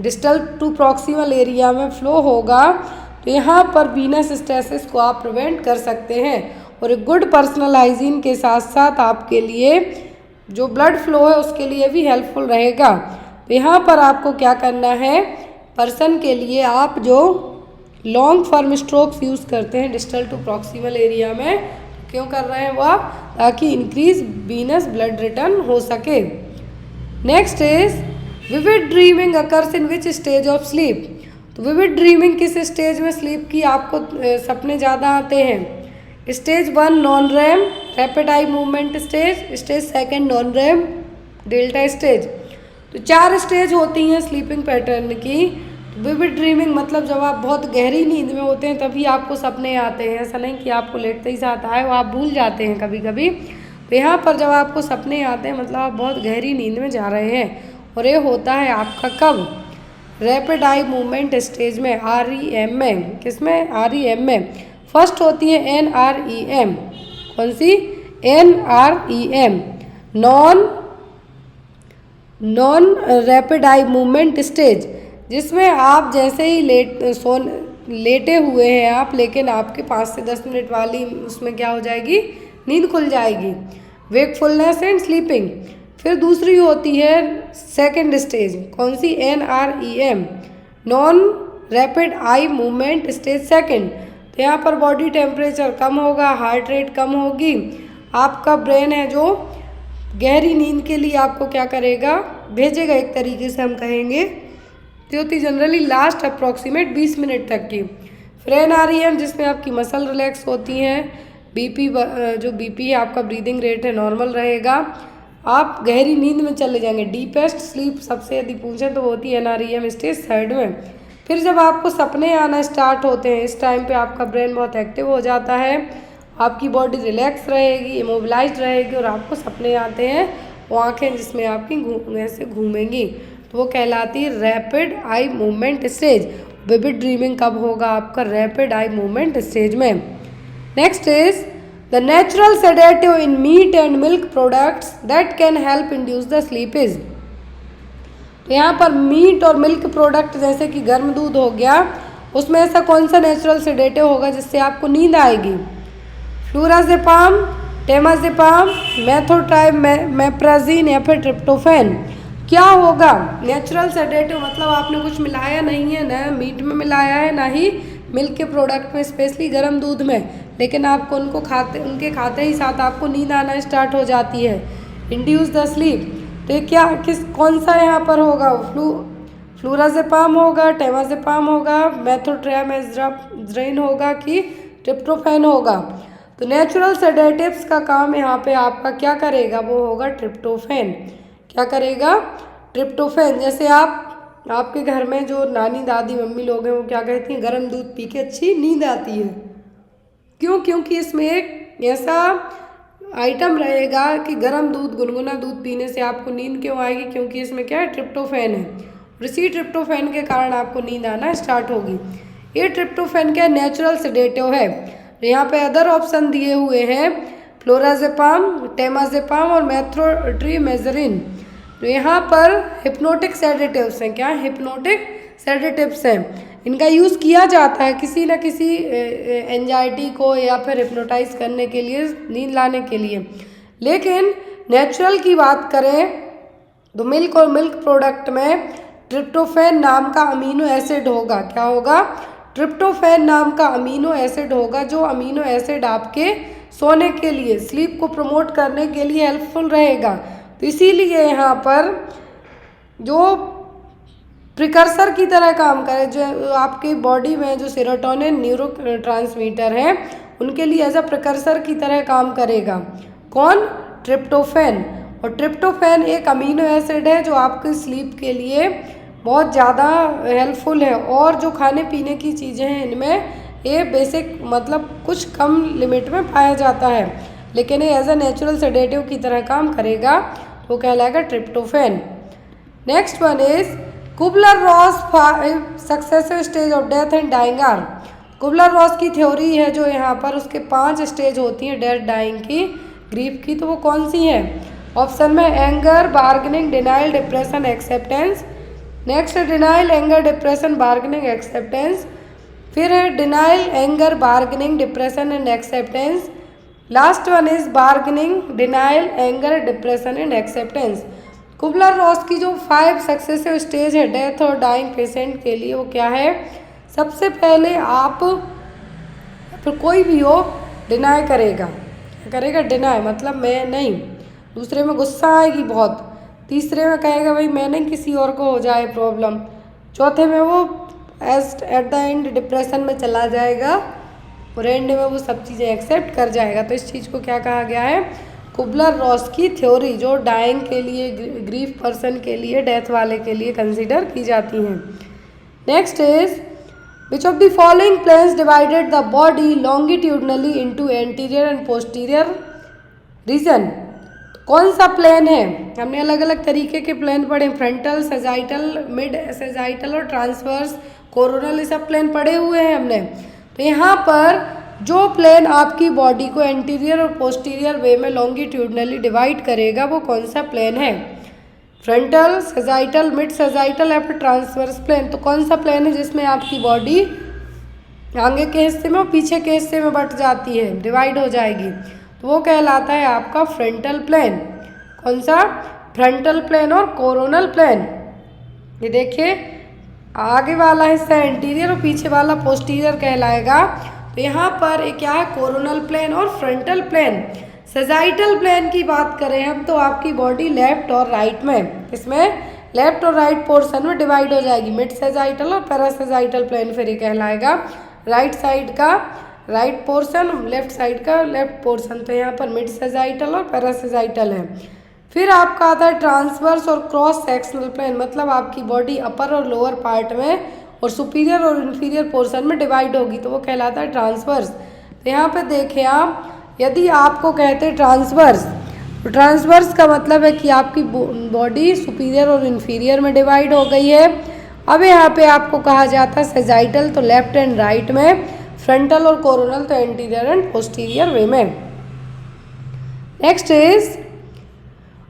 डिस्टल टू प्रॉक्सिमल एरिया में फ्लो होगा, तो यहाँ पर वीनस स्टेसिस को आप प्रिवेंट कर सकते हैं। और एक गुड पर्सनल हाइजीन के साथ साथ आपके लिए जो ब्लड फ्लो है उसके लिए भी हेल्पफुल रहेगा। तो यहाँ पर आपको क्या करना है, पर्सन के लिए आप जो लॉन्ग फर्म स्ट्रोक्स यूज़ करते हैं डिस्टल टू प्रॉक्सिमल एरिया में, क्यों कर रहे हैं वो आप, ताकि इंक्रीज वीनस ब्लड रिटर्न हो सके। Next is vivid dreaming occurs in which stage of sleep. तो विविड ड्रीमिंग किस स्टेज में स्लीप की आपको सपने ज़्यादा आते हैं, stage 1 non RAM rapid eye movement stage, stage 2 non RAM delta stage. तो 4 स्टेज होती हैं स्लीपिंग पैटर्न की। विविड ड्रीमिंग मतलब जब आप बहुत गहरी नींद में होते हैं तभी आपको सपने आते हैं, ऐसा नहीं कि आपको लेटते ही साथ आए, वो आप भूल जाते हैं कभी कभी। तो यहाँ पर जब आपको सपने आते हैं मतलब आप बहुत गहरी नींद में जा रहे हैं, और ये होता है आपका कब, रैपिड आई मूवमेंट स्टेज में, REM में। किसमें, REM में। फर्स्ट होती है NREM, कौन सी, NREM। Non rapid eye movement stage, जिसमें आप जैसे ही लेटे हुए हैं आप, लेकिन आपके 5 से 10 मिनट वाली उसमें क्या हो जाएगी, नींद खुल जाएगी। Wakefulness and sleeping. फिर दूसरी होती है सेकंड स्टेज, कौन सी, NREM, non rapid eye movement stage second. तो यहाँ पर बॉडी टेम्परेचर कम होगा, हार्ट रेट कम होगी, आपका ब्रेन है जो गहरी नींद के लिए आपको क्या करेगा, भेजेगा एक तरीके से हम कहेंगे। तो होती जनरली लास्ट अप्रॉक्सीमेट 20 मिनट तक की। फिर NREM जिसमें आपकी मसल रिलैक्स होती हैं, BP जो BP है आपका ब्रीदिंग रेट है नॉर्मल रहेगा, आप गहरी नींद में चले जाएंगे। डीपेस्ट स्लीप सबसे यदि पूछें तो होती है NREM स्टेज थर्ड में। फिर जब आपको सपने आना स्टार्ट होते हैं, इस टाइम पे आपका ब्रेन बहुत एक्टिव हो जाता है, आपकी बॉडी रिलैक्स रहेगी, इमोबिलाइज्ड रहेगी और आपको सपने आते हैं, वो आँखें जिसमें आपकी ऐसे घूमेंगी, तो वो कहलाती है rapid eye movement stage. Vivid dreaming कब होगा आपका, रैपिड आई मूवमेंट स्टेज में। Next is the natural sedative in meat and milk products that can help induce the sleep is. तो यहाँ पर मीट और मिल्क प्रोडक्ट जैसे कि गर्म दूध हो गया, उसमें ऐसा कौन सा नेचुरल सेडेटिव होगा जिससे आपको नींद आएगी। फ्लोराजेपाम, टेमाजेपाम, मेथोट्राइमेप्राज़ीन या फिर ट्रिप्टोफैन। क्या होगा नेचुरल सेडेटिव, मतलब आपने कुछ मिलाया नहीं है, ना मीट में मिलाया है ना ही मिल्क के प्रोडक्ट में, स्पेशली गर्म दूध में, लेकिन आपको उनके खाते ही साथ आपको नींद आना स्टार्ट हो जाती है। Induce the sleep. तो क्या कौन सा यहाँ पर होगा, फ्लोराजेपाम होगा, टेमाजेपाम होगा, मेथोट्राइमेप्राज़ीन होगा कि ट्रिप्टोफैन होगा। तो नेचुरल सेडेटिव्स का काम यहाँ पे आपका क्या करेगा, वो होगा ट्रिप्टोफैन। क्या करेगा, ट्रिप्टोफैन। जैसे आपके घर में जो नानी दादी मम्मी लोग हैं वो क्या कहती हैं, गर्म दूध पी के अच्छी नींद आती है। क्यों, क्योंकि इसमें एक ऐसा आइटम रहेगा कि गर्म दूध, गुनगुना दूध पीने से आपको नींद क्यों आएगी, क्योंकि इसमें क्या है, ट्रिप्टोफैन है, और इसी ट्रिप्टोफैन के कारण आपको नींद आना स्टार्ट होगी। ये ट्रिप्टोफैन क्या नेचुरल सेडेटिव है। यहाँ पे अदर ऑप्शन दिए हुए हैं, फ्लोराजेपाम, टेमाजेपाम और मेथोट्राइमेप्राज़ीन। तो यहाँ पर हिप्नोटिक सेडेटिव्स हैं। क्या, हिप्नोटिक सेडेटिव्स हैं। इनका यूज़ किया जाता है किसी न किसी एंजाइटी को या फिर हिप्नोटाइज करने के लिए, नींद लाने के लिए। लेकिन नेचुरल की बात करें तो मिल्क और मिल्क प्रोडक्ट में ट्रिप्टोफैन नाम का अमीनो एसिड होगा। क्या होगा, ट्रिप्टोफैन नाम का अमीनो एसिड होगा, जो अमीनो एसिड आपके सोने के लिए, स्लीप को प्रमोट करने के लिए हेल्पफुल रहेगा। तो इसीलिए यहाँ पर जो प्रिकर्सर की तरह काम करे, जो आपकी बॉडी में जो सेरोटोनिन न्यूरो ट्रांसमीटर है, उनके लिए एज अ प्रिकर्सर की तरह काम करेगा। कौन, ट्रिप्टोफैन। और ट्रिप्टोफैन एक अमीनो एसिड है जो आपके स्लीप के लिए बहुत ज़्यादा हेल्पफुल है। और जो खाने पीने की चीज़ें हैं इनमें ये बेसिक मतलब कुछ कम लिमिट में पाया जाता है, लेकिन ये एज अ नेचुरल सेडेटिव की तरह काम करेगा, तो कहलाएगा tryptophan. Next one is Kubler-Ross 5 successive stage of death and dying are. Kubler-Ross की थ्योरी है जो यहाँ पर उसके 5 स्टेज होती हैं डेथ, डाइंग की, ग्रीफ की। तो वो कौन सी हैं, ऑप्शन में anger, bargaining, denial, depression, acceptance. Next है denial, anger, depression, bargaining, acceptance. फिर है denial, anger, bargaining, depression and acceptance. Last one is bargaining, denial, anger, depression and acceptance. Kubler-Ross की जो 5 सक्सेसिव स्टेज है डेथ और dying patient के लिए, वो क्या है, सबसे पहले आप फिर कोई भी हो डिनाई करेगा। करेगा डिनाई, मतलब मैं नहीं, दूसरे में गुस्सा आएगी बहुत, तीसरे में कहेगा भाई मैं नहीं, किसी और को हो जाए प्रॉब्लम, चौथे में वो एट द एंड डिप्रेशन में चला जाएगा और एंड में वो सब चीज़ें एक्सेप्ट कर जाएगा। तो इस चीज़ को क्या कहा गया है, कुबलर-रॉस की थ्योरी, जो डाइंग के लिए, ग्रीफ पर्सन के लिए, डेथ वाले के लिए कंसिडर की जाती हैं। Next is which of the following planes divided the body longitudinally into anterior and posterior region. कौन सा प्लेन है, हमने अलग अलग तरीके के प्लेन पढ़े, फ्रंटल, सेजाइटल, मिड सेजाइटल और ट्रांसवर्स, कोरोनल, ये सब प्लेन पढ़े हुए हैं हमने। तो यहाँ पर जो प्लेन आपकी बॉडी को एंटीरियर और पोस्टीरियर वे में लॉन्गिट्यूडनली डिवाइड करेगा वो कौन सा प्लेन है? फ्रंटल, सेजाइटल, मिड सेजाइटल या फिर ट्रांसवर्स प्लेन? तो कौन सा प्लेन है जिसमें आपकी बॉडी आगे के हिस्से में और पीछे के हिस्से में बट जाती है, डिवाइड हो जाएगी? तो वो कहलाता है आपका फ्रंटल प्लेन। कौन सा? फ्रंटल प्लेन और कोरोनल प्लेन। ये देखिए, आगे वाला हिस्सा एंटीरियर और पीछे वाला पोस्टीरियर कहलाएगा। तो यहाँ पर एक क्या है? कोरोनल प्लेन और फ्रंटल प्लेन। सेजाइटल प्लेन की बात करें हम तो आपकी बॉडी लेफ्ट और राइट में, इसमें लेफ्ट और राइट पोर्शन में डिवाइड हो जाएगी। मिड सेजाइटल और पैरासेजाइटल प्लेन फिर ये कहलाएगा। राइट साइड का राइट पोर्शन, लेफ्ट साइड का लेफ्ट पोर्शन। तो यहाँ पर मिड सेजाइटल और पैरासेजाइटल है। फिर आपका आता है ट्रांसवर्स और क्रॉस सेक्शनल प्लेन, मतलब आपकी बॉडी अपर और लोअर पार्ट में और सुपीरियर और इन्फीरियर पोर्शन में डिवाइड होगी, तो वो कहलाता है ट्रांसवर्स। तो यहाँ पे देखें आप, यदि आपको कहते हैं ट्रांसवर्स, तो ट्रांसवर्स का मतलब है कि आपकी बॉडी सुपीरियर और इन्फीरियर में डिवाइड हो गई है। अब यहाँ पे आपको कहा जाता है सेजाइटल, तो लेफ्ट एंड राइट में, फ्रंटल और कोरोनल तो एंटीरियर एंड पोस्टीरियर वे में। Next is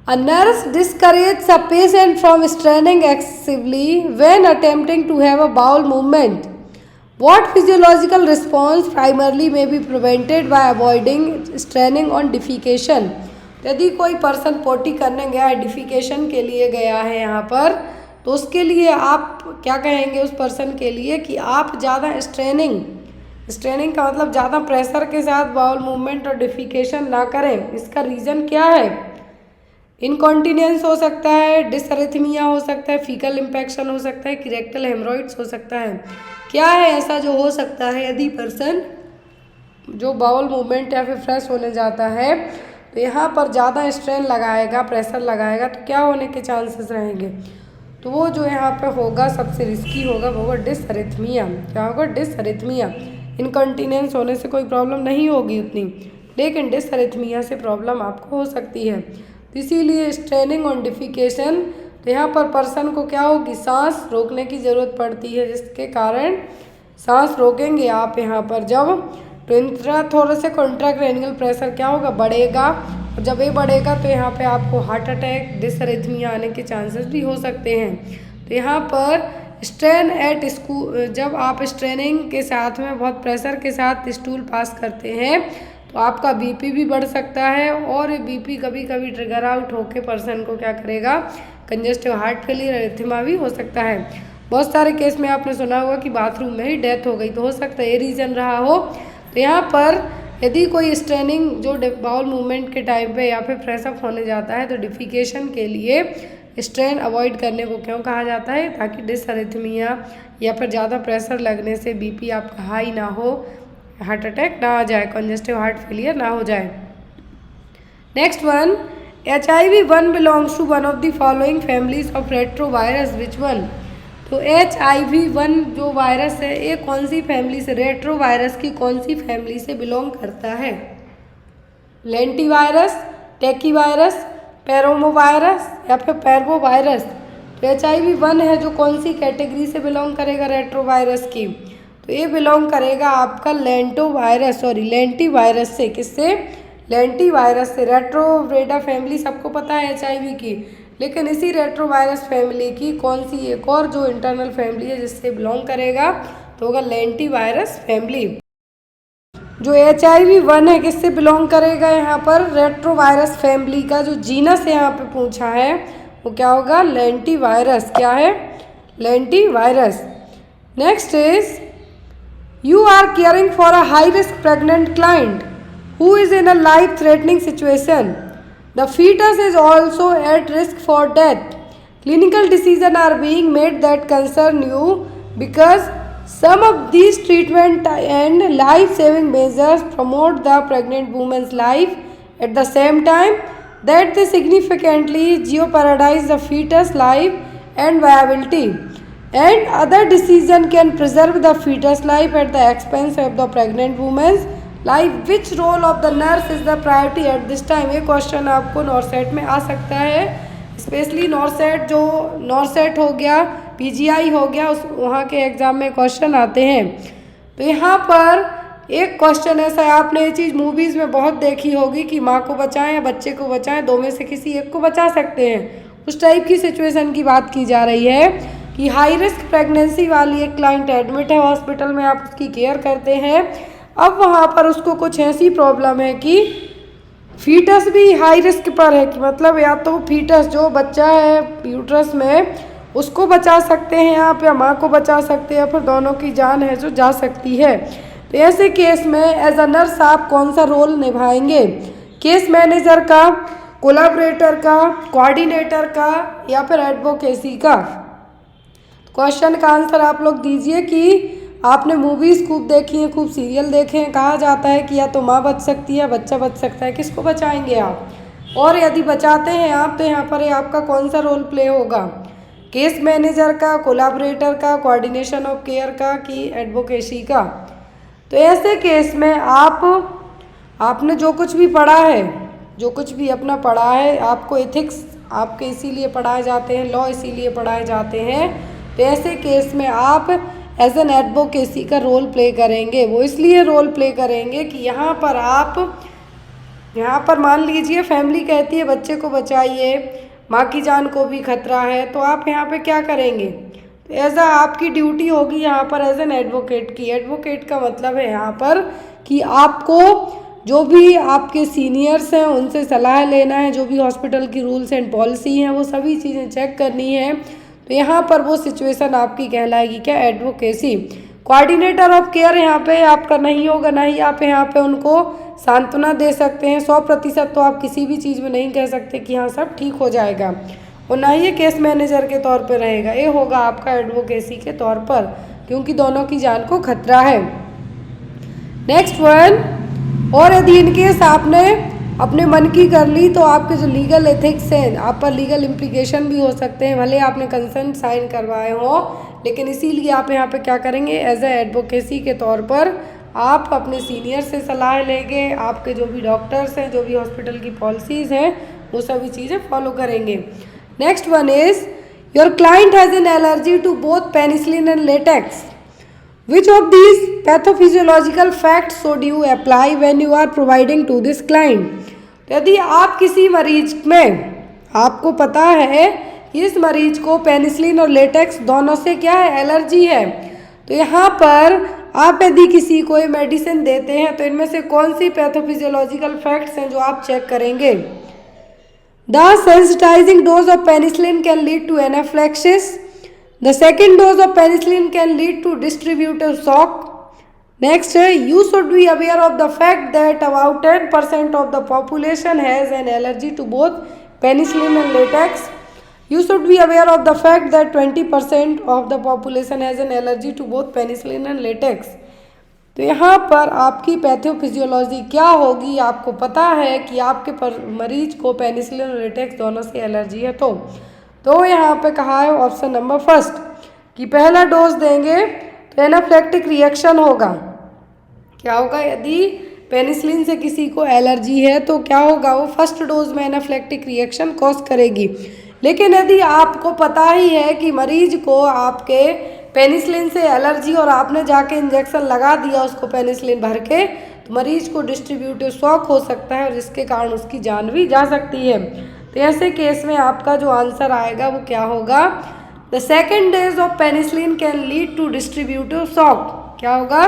a nurse discourages a patient from straining excessively when attempting to have a bowel movement. What physiological response primarily may be prevented by avoiding straining on defecation? यदि कोई person पोटी करने गया है, defecation के लिए गया है यहाँ पर, तो उसके लिए आप क्या कहेंगे उस पर्सन के लिए कि आप ज़्यादा स्ट्रेनिंग का मतलब ज़्यादा प्रेशर के साथ बाउल मूवमेंट और डिफिकेशन ना करें। इसका रीज़न क्या है? इनकॉन्टिनेंस हो सकता है, डिसअरिथमिया हो सकता है, फीकल इन्फेक्शन हो सकता है, रेक्टल हेमरॉइड्स हो सकता है। क्या है ऐसा जो हो सकता है यदि पर्सन जो बाउल मूवमेंट या फिर फ्रेश होने जाता है तो यहाँ पर ज़्यादा स्ट्रेन लगाएगा, प्रेशर लगाएगा, तो क्या होने के चांसेस रहेंगे? तो वो जो यहाँ पे होगा सबसे रिस्की होगा वो होगा डिसअरिथमिया। क्या होगा? डिसअरिथमिया। इनकॉन्टिनेंस होने से कोई प्रॉब्लम नहीं होगी उतनी, लेकिन डिसअरिथमिया से प्रॉब्लम आपको हो सकती है। इसीलिए स्ट्रेनिंग ऑन डिफिकेशन, तो यहाँ पर पर्सन को क्या होगी? सांस रोकने की ज़रूरत पड़ती है, जिसके कारण सांस रोकेंगे आप यहाँ पर जब, तो इंट्राथोरैसिक कॉन्ट्राक्रैनियल प्रेशर क्या होगा? बढ़ेगा। और जब ये बढ़ेगा तो यहाँ पे आपको हार्ट अटैक, डिसअरिथमिया आने के चांसेस भी हो सकते हैं। तो यहाँ पर स्ट्रेन एट स्कूल, जब आप स्ट्रेनिंग के साथ में बहुत प्रेशर के साथ स्टूल पास करते हैं तो आपका बीपी भी बढ़ सकता है, और बीपी कभी कभी ट्रिगर आउट होकर पर्सन को क्या करेगा? कंजेस्टिव हार्ट फेलियर, एरिथमिया भी हो सकता है। बहुत सारे केस में आपने सुना होगा कि बाथरूम में ही डेथ हो गई, तो हो सकता है ये रीज़न रहा हो। तो यहाँ पर यदि कोई स्ट्रेनिंग जो बाउल मूवमेंट के टाइम पे या फिर फ्रेश अप होने जाता है तो डिफिकेशन के लिए स्ट्रेन अवॉइड करने को क्यों कहा जाता है? ताकि डिसअरिथमिया या फिर ज़्यादा प्रेशर लगने से बीपी आपका हाई ना हो, हार्ट अटैक ना आ जाए, कंजेस्टिव हार्ट फेलियर ना हो जाए। Next one, HIV-1 belongs to one of the following families of retrovirus, which one? तो HIV-1 जो वायरस है ये कौन सी फैमिली से, रेट्रोवायरस की कौन सी फैमिली से बिलोंग करता है? लेंटिवायरस, टेकीवायरस, पैरोमोवायरस या फिर पैरवोवायरस? तो HIV-1 है जो कौन सी कैटेगरी से बिलोंग करेगा रेट्रोवायरस की? तो ये बिलोंग करेगा आपका लेंटिवायरस से। किससे? लेंटिवायरस से। रेट्रोवेडा फैमिली सबको पता है HIV की, लेकिन इसी रेट्रोवायरस फैमिली की कौन सी एक और जो इंटरनल फैमिली है जिससे बिलोंग करेगा तो होगा लेंटिवायरस फैमिली। जो HIV-1 है किससे बिलोंग करेगा? यहाँ पर रेट्रोवायरस फैमिली का जो जीनस यहाँ पे पूछा है वो क्या होगा? लेंटिवायरस। क्या है? Lentivirus. Next is, you are caring for a high risk pregnant client who is in a life threatening situation. The fetus is also at risk for death. Clinical decisions are being made that concern you because some of these treatment and life saving measures promote the pregnant woman's life at the same time that they significantly jeopardize the fetus life and viability. And other decision can preserve the fetus life at the expense of the pregnant woman's life. Which role of the nurse is the priority at this time? ये question आपको नॉर्सेट में आ सकता है, specially नॉर्सेट जो नॉर्सेट हो गया, PGI हो गया, उस वहाँ के एग्जाम में क्वेश्चन आते हैं। तो यहाँ पर एक क्वेश्चन ऐसा है, आपने ये चीज़ मूवीज़ में बहुत देखी होगी कि माँ को बचाएं या बच्चे को बचाएं, दो में से किसी एक को बचा सकते हैं। उस टाइप की सिचुएशन की बात की जा रही है कि हाई रिस्क प्रेगनेंसी वाली एक क्लाइंट एडमिट है हॉस्पिटल में, आप उसकी केयर करते हैं। अब वहाँ पर उसको कुछ ऐसी प्रॉब्लम है कि फीटस भी हाई रिस्क पर है, कि मतलब या तो फीटस जो बच्चा है यूट्रस में उसको बचा सकते हैं आप, या माँ को बचा सकते हैं, फिर दोनों की जान है जो जा सकती है। तो ऐसे केस में एज अ नर्स आप कौन सा रोल निभाएंगे? केस मैनेजर का, कोलैबोरेटर का, कोऑर्डिनेटर का, या फिर एडवोकेसी का? क्वेश्चन का आंसर आप लोग दीजिए कि आपने मूवीज़ खूब देखी हैं, खूब सीरियल देखे हैं, कहा जाता है कि या तो माँ बच सकती है, बच्चा बच सकता है, किसको बचाएंगे आप? और यदि बचाते हैं आप तो यहाँ पर आपका कौन सा रोल प्ले होगा? केस मैनेजर का, कोलैबोरेटर का, कोऑर्डिनेशन ऑफ केयर का, कि एडवोकेसी का? तो ऐसे केस में आपने जो कुछ भी पढ़ा है, जो कुछ भी अपना पढ़ा है, आपको एथिक्स आपके इसीलिए पढ़ाए जाते हैं, लॉ इसीलिए पढ़ाए जाते हैं। तो ऐसे केस में आप एज एन एडवोकेसी का रोल प्ले करेंगे। वो इसलिए रोल प्ले करेंगे कि यहाँ पर मान लीजिए फैमिली कहती है बच्चे को बचाइए, माँ की जान को भी खतरा है, तो आप यहाँ पे क्या करेंगे? तो एज आपकी ड्यूटी होगी यहाँ पर एज एन एडवोकेट की। एडवोकेट का मतलब है यहाँ पर कि आपको जो भी आपके सीनियर्स हैं उनसे सलाह लेना है, जो भी हॉस्पिटल की रूल्स एंड पॉलिसी हैं वो सभी चीज़ें चेक करनी है। तो यहाँ पर वो सिचुएशन आपकी कहलाएगी क्या? एडवोकेसी। कोऑर्डिनेटर ऑफ केयर यहाँ पे आपका नहीं होगा, ना ही आप यहाँ पे उनको सांत्वना दे सकते हैं। 100% तो आप किसी भी चीज़ में नहीं कह सकते कि हाँ सब ठीक हो जाएगा, और ना ही ये केस मैनेजर के तौर पे रहेगा। ये होगा आपका एडवोकेसी के तौर पर, क्योंकि दोनों की जान को खतरा है। नेक्स्ट वन, और यदि इनकेस आपने अपने मन की कर ली तो आपके जो लीगल एथिक्स हैं, आप पर लीगल इम्प्लीकेशन भी हो सकते हैं। भले आपने कंसेंट साइन करवाए हो, लेकिन इसीलिए आप यहाँ पे क्या करेंगे? एज ए एडवोकेसी के तौर पर आप अपने सीनियर से सलाह लेंगे, आपके जो भी डॉक्टर्स हैं, जो भी हॉस्पिटल की पॉलिसीज़ हैं, वो सभी चीज़ें फॉलो करेंगे। Next one is, your client has an allergy to both penicillin and latex. Which of these pathophysiological facts should you apply when you are providing to this client? तो यदि आप किसी मरीज में, आपको पता है कि इस मरीज को पेनिसिलिन और लेटेक्स दोनों से क्या है? एलर्जी है। तो यहाँ पर आप यदि किसी को ये मेडिसिन देते हैं तो इनमें से कौन सी पैथोफिजियोलॉजिकल फैक्ट्स हैं जो आप चेक करेंगे? The sensitising dose of penicillin can lead to anaphylaxis. The second dose of penicillin can lead to distributive shock. Next, you should be aware of the fact that about 10% of the population has an allergy to both penicillin and latex. You should be aware of the fact that 20% of the population has an allergy to both penicillin and latex. तो यहाँ पर आपकी pathophysiology क्या होगी? आपको पता है कि आपके मरीज को पेनिसिलिन और लेटेक्स दोनों से एलर्जी है। तो यहाँ पे कहा है ऑप्शन नंबर फर्स्ट कि पहला डोज देंगे तो एनाफ्लेक्टिक रिएक्शन होगा। क्या होगा? यदि पेनिसिलिन से किसी को एलर्जी है तो क्या होगा? वो फर्स्ट डोज में एनाफ्लेक्टिक रिएक्शन कॉज करेगी। लेकिन यदि आपको पता ही है कि मरीज को आपके पेनिसिलिन से एलर्जी और आपने जाके इंजेक्शन लगा दिया उसको पेनिसिलिन भर के, तो मरीज को डिस्ट्रीब्यूटिव शॉक हो सकता है और जिसके कारण उसकी जान भी जा सकती है। तो ऐसे केस में आपका जो आंसर आएगा वो क्या होगा? The second days of penicillin can lead to distributive shock. क्या होगा?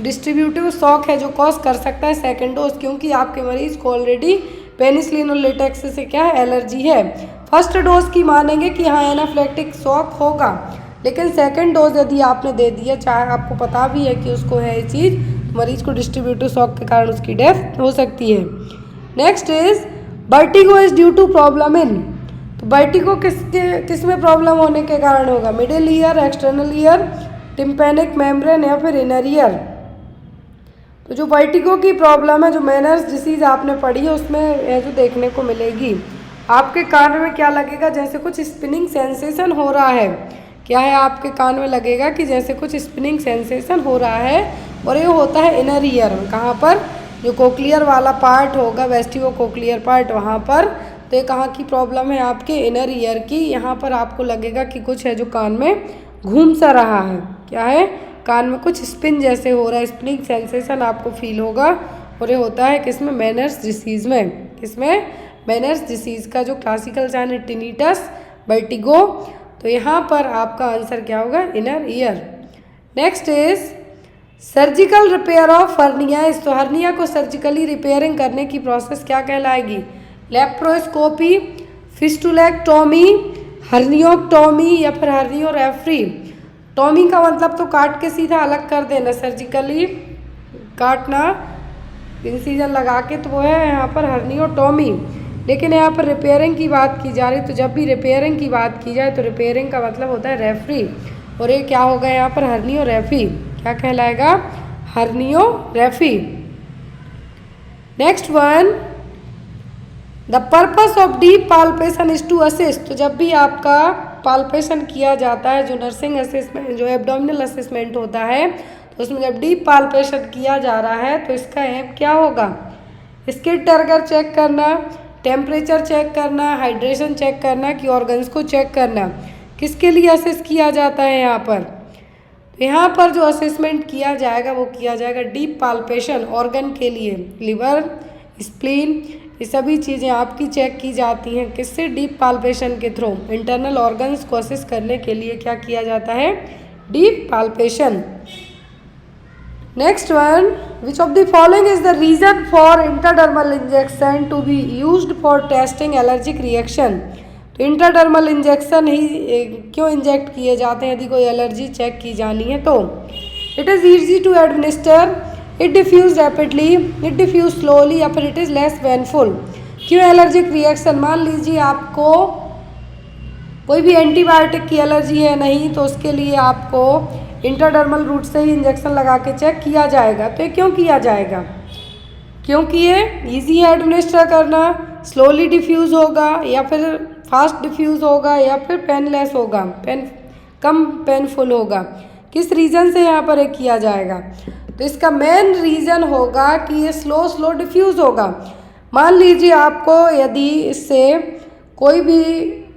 डिस्ट्रीब्यूटिव शॉक है जो कॉज कर सकता है सेकेंड डोज, क्योंकि आपके मरीज को ऑलरेडी पेनिसिलिन और लेटेक्स से क्या है? एलर्जी है। फर्स्ट डोज की मानेंगे कि हाँ एनाफ्लेक्टिक शॉक होगा, लेकिन सेकेंड डोज यदि आपने दे दिया, चाहे आपको पता भी है कि उसको है ये चीज़, तो मरीज को डिस्ट्रीब्यूटिव शॉक के कारण उसकी डेथ हो सकती है। Next is vertigo is due to problem in. तो वर्टिगो किस में प्रॉब्लम होने के कारण होगा? Middle ear, external ear, tympanic membrane या फिर इनर ईयर। तो जो वर्टिगो की प्रॉब्लम है, जो मेनर्स डिसीज आपने पढ़ी है उसमें ये जो देखने को मिलेगी, आपके कान में क्या लगेगा? जैसे कुछ स्पिनिंग सेंसेशन हो रहा है। क्या है? आपके कान में लगेगा कि जैसे कुछ स्पिनिंग सेंसेशन हो रहा है, और ये होता है इनर ईयर में। कहाँ पर? जो कोक्लियर वाला पार्ट होगा, वेस्टिबो कोक्लियर पार्ट, वहाँ पर। तो ये कहाँ की प्रॉब्लम है? आपके इनर ईयर की। यहाँ पर आपको लगेगा कि कुछ है जो कान में घूम सा रहा है। क्या है? कान में कुछ स्पिन जैसे हो रहा है, स्पिनिंग सेंसेशन आपको फील होगा, और ये होता है किसमें, मेनर्स डिसीज़ में। किसमें, मेनर्स डिसीज़ का जो क्लासिकल साइन है टिनिटस, वर्टिगो। तो यहाँ पर आपका आंसर क्या होगा, inner ear. Next is surgical repair of hernias. तो हर्निया को सर्जिकली रिपेयरिंग करने की प्रोसेस क्या कहलाएगी, लेप्रोस्कोपी, फिस्टुलेक्टोमी, हर्नियोक्टोमी या फिर हर्नियोरेफ्री। टोमी का मतलब तो काट के सीधा अलग कर देना, सर्जिकली काटना इंसिजन लगा के, तो वो है यहाँ पर हर्नियोटोमी। लेकिन यहाँ पर रिपेयरिंग की बात की जा रही, तो जब भी रिपेयरिंग की बात की जाए तो रिपेयरिंग का मतलब होता है रेफ्री, और ये क्या होगा यहाँ पर, हर्नियोरेफी। क्या कहलाएगा, herniorrhaphy. Next one, the purpose of deep palpation is to assist. तो जब भी आपका पाल्पेशन किया जाता है, जो नर्सिंग असेसमेंट, जो एब्डोमिनल असेसमेंट होता है, तो उसमें जब डीप पाल्पेशन किया जा रहा है तो इसका एम क्या होगा, स्किन टर्गर चेक करना, टेम्परेचर चेक करना, हाइड्रेशन चेक करना, कि ऑर्गन्स को चेक करना। किसके लिए असेस किया जाता है यहाँ पर, तो यहाँ पर जो असेसमेंट किया जाएगा वो किया जाएगा डीप पाल्पेशन ऑर्गन के लिए, लिवर, स्प्लीन, ये सभी चीज़ें आपकी चेक की जाती हैं किससे, डीप पाल्पेशन के थ्रू। इंटरनल ऑर्गन्स को असेस करने के लिए क्या किया जाता है, deep palpation. Next one, which of the following is the reason for intradermal injection to be used for testing allergic reaction. तो इंट्राडर्मल इंजेक्शन ही क्यों इंजेक्ट किए जाते हैं यदि कोई एलर्जी चेक की जानी है तो, it is easy to administer, it diffuse rapidly, it diffuse slowly, या फिर इट इज़ लेस पेनफुल। क्यों एलर्जिक रिएक्शन, मान लीजिए आपको कोई भी एंटीबायोटिक की एलर्जी है नहीं, तो उसके लिए आपको इंट्राडर्मल रूट से ही इंजेक्शन लगा के चेक किया जाएगा। तो ये क्यों किया जाएगा, क्योंकि ये ईजी है एडमिनिस्टर करना, स्लोली डिफ्यूज़ होगा, या फिर फास्ट डिफ्यूज़ होगा, या फिर पेनलेस होगा, कम पेनफुल होगा। किस रीज़न से यहाँ पर ये किया जाएगा, तो इसका मेन रीज़न होगा कि ये स्लो डिफ्यूज़ होगा। मान लीजिए आपको यदि इससे कोई भी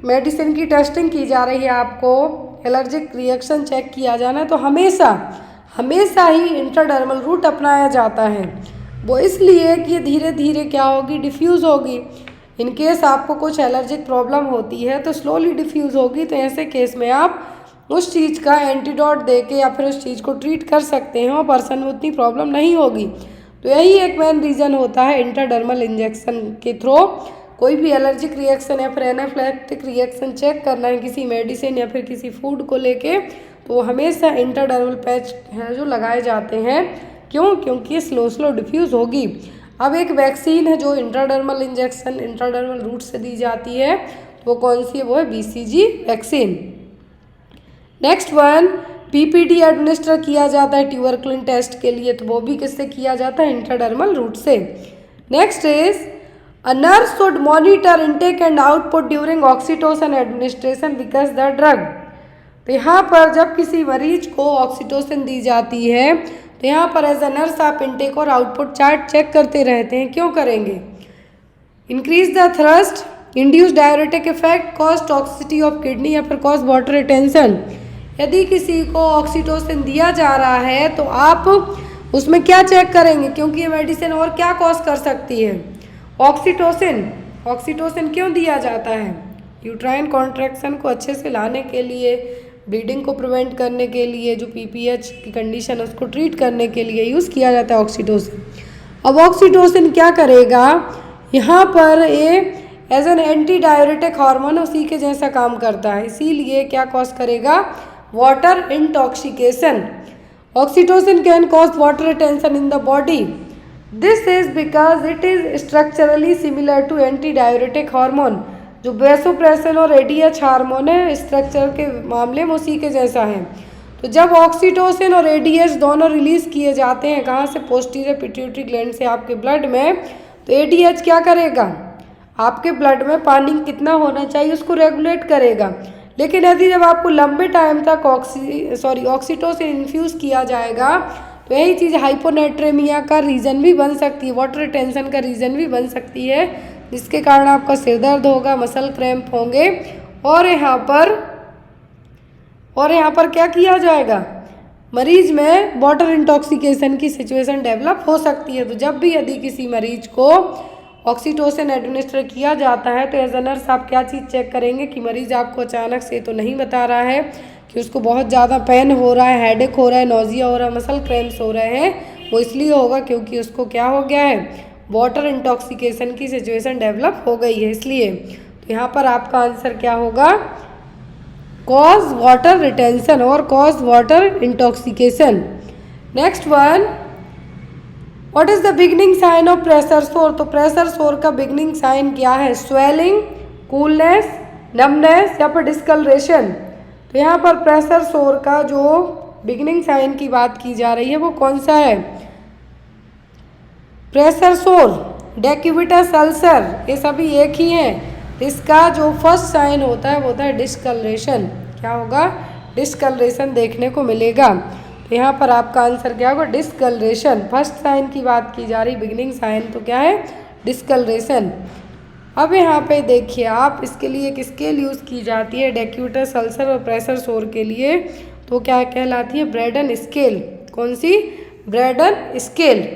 मेडिसिन की टेस्टिंग की जा रही है, आपको एलर्जिक रिएक्शन चेक किया जाना है, तो हमेशा ही इंट्राडर्मल रूट अपनाया जाता है। वो इसलिए कि ये धीरे धीरे क्या होगी, डिफ्यूज़ होगी। इन केस आपको कुछ एलर्जिक प्रॉब्लम होती है तो स्लोली डिफ्यूज़ होगी, तो ऐसे केस में आप उस चीज़ का एंटीडोट दे के या फिर उस चीज़ को ट्रीट कर सकते हैं और पर्सन में उतनी प्रॉब्लम नहीं होगी। तो यही एक मेन रीज़न होता है इंट्राडर्मल इंजेक्शन के थ्रू कोई भी एलर्जिक रिएक्शन या फिर एनाफिलैक्टिक रिएक्शन चेक करना है किसी मेडिसिन या फिर किसी फूड को लेके, तो हमेशा इंट्राडर्मल पैच है जो लगाए जाते हैं। क्यों, क्योंकि ये स्लो डिफ्यूज़ होगी। अब एक वैक्सीन है जो इंट्राडर्मल इंजेक्शन इंट्राडर्मल रूट से दी जाती है, तो वो कौन सी है, वो है BCG vaccine. Next one, PPT administer किया जाता है ट्यूबरकुलिन टेस्ट के लिए, तो वो भी किससे किया जाता है, इंट्राडर्मल रूट से। Next is a nurse should monitor intake and output during oxytocin administration because the drug. तो यहाँ पर जब किसी मरीज को ऑक्सीटोसिन दी जाती है तो यहाँ पर एज अ नर्स आप इनटेक और आउटपुट चार्ट चेक करते रहते हैं। क्यों करेंगे, increase the thrust, induce diuretic effect, cause toxicity of kidney या फिर कॉज वाटर रिटेंशन। यदि किसी को ऑक्सीटोसिन दिया जा रहा है तो आप उसमें क्या चेक करेंगे, क्योंकि ये मेडिसिन और क्या कॉज कर सकती है, ऑक्सीटोसिन क्यों दिया जाता है, यूट्राइन कॉन्ट्रैक्शन को अच्छे से लाने के लिए, ब्लीडिंग को प्रिवेंट करने के लिए, जो PPH की कंडीशन है उसको ट्रीट करने के लिए यूज़ किया जाता है ऑक्सीटोसिन। अब ऑक्सीटोसिन क्या करेगा, यहाँ पर ये as an anti diuretic hormone उसी के जैसा काम करता है, इसीलिए क्या कॉज करेगा, water intoxication. Oxytocin can cause water retention in the body, this is because it is structurally similar to anti diuretic hormone. जो वैसोप्रेसिन और ADH हार्मोन है स्ट्रक्चर के मामले में उसी के जैसा है। तो जब ऑक्सीटोसिन और ADH दोनों रिलीज किए जाते हैं कहाँ से, पोस्टीरियर पिट्यूटरी ग्लैंड से आपके ब्लड में, तो ADH क्या करेगा, आपके ब्लड में पानी कितना होना चाहिए उसको रेगुलेट करेगा। लेकिन यदि जब आपको लंबे टाइम तक ऑक्सीटोसिन इन्फ्यूज़ किया जाएगा तो यही चीज़ हाइपोनेट्रेमिया का रीज़न भी बन सकती है, वाटर रिटेंशन का रीज़न भी बन सकती है, जिसके कारण आपका सिर दर्द होगा, मसल क्रैम्प होंगे। और यहाँ पर क्या किया जाएगा, मरीज में वाटर इंटॉक्सिकेशन की सिचुएशन डेवलप हो सकती है। तो जब भी यदि किसी मरीज को ऑक्सीटोसिन एडमिनिस्टर किया जाता है तो एज अ नर्स आप क्या चीज़ चेक करेंगे कि मरीज आपको अचानक से तो नहीं बता रहा है कि उसको बहुत ज़्यादा पेन हो रहा है, हेडेक हो रहा है, नोजिया हो रहा है, मसल क्रैम्प्स हो रहे हैं। वो इसलिए होगा क्योंकि उसको क्या हो गया है, वाटर इंटॉक्सिकेशन की सिचुएशन डेवलप हो गई है इसलिए। तो यहाँ पर आपका आंसर क्या होगा, कॉज वाटर रिटेंशन और cause water intoxication. Next one, what is the beginning sign of pressure sore. तो प्रेशर सोर का बिगनिंग साइन क्या है, स्वेलिंग, कूलनेस, नमनेस या फिर डिस्कलरेशन। तो यहाँ पर प्रेशर सोर का जो बिगनिंग साइन की बात की जा रही है वो कौन सा है, प्रेशर सोर, डेक्यूबिटस अल्सर, ये सभी एक ही हैं। इसका जो फर्स्ट साइन होता है वो होता है डिस्कलरेशन। क्या होगा, डिस्कलरेशन देखने को मिलेगा। तो यहाँ पर आपका आंसर क्या होगा, डिस्कलरेशन। फर्स्ट साइन की बात की जा रही, बिगनिंग साइन तो क्या है, डिस्कलरेशन। अब यहाँ पे देखिए आप, इसके लिए एक स्केल यूज़ की जाती है डेक्यूबिटस अल्सर और प्रेशर सोर के लिए, तो क्या कहलाती है, ब्रेडन स्केल। कौन सी, ब्रेडन स्केल।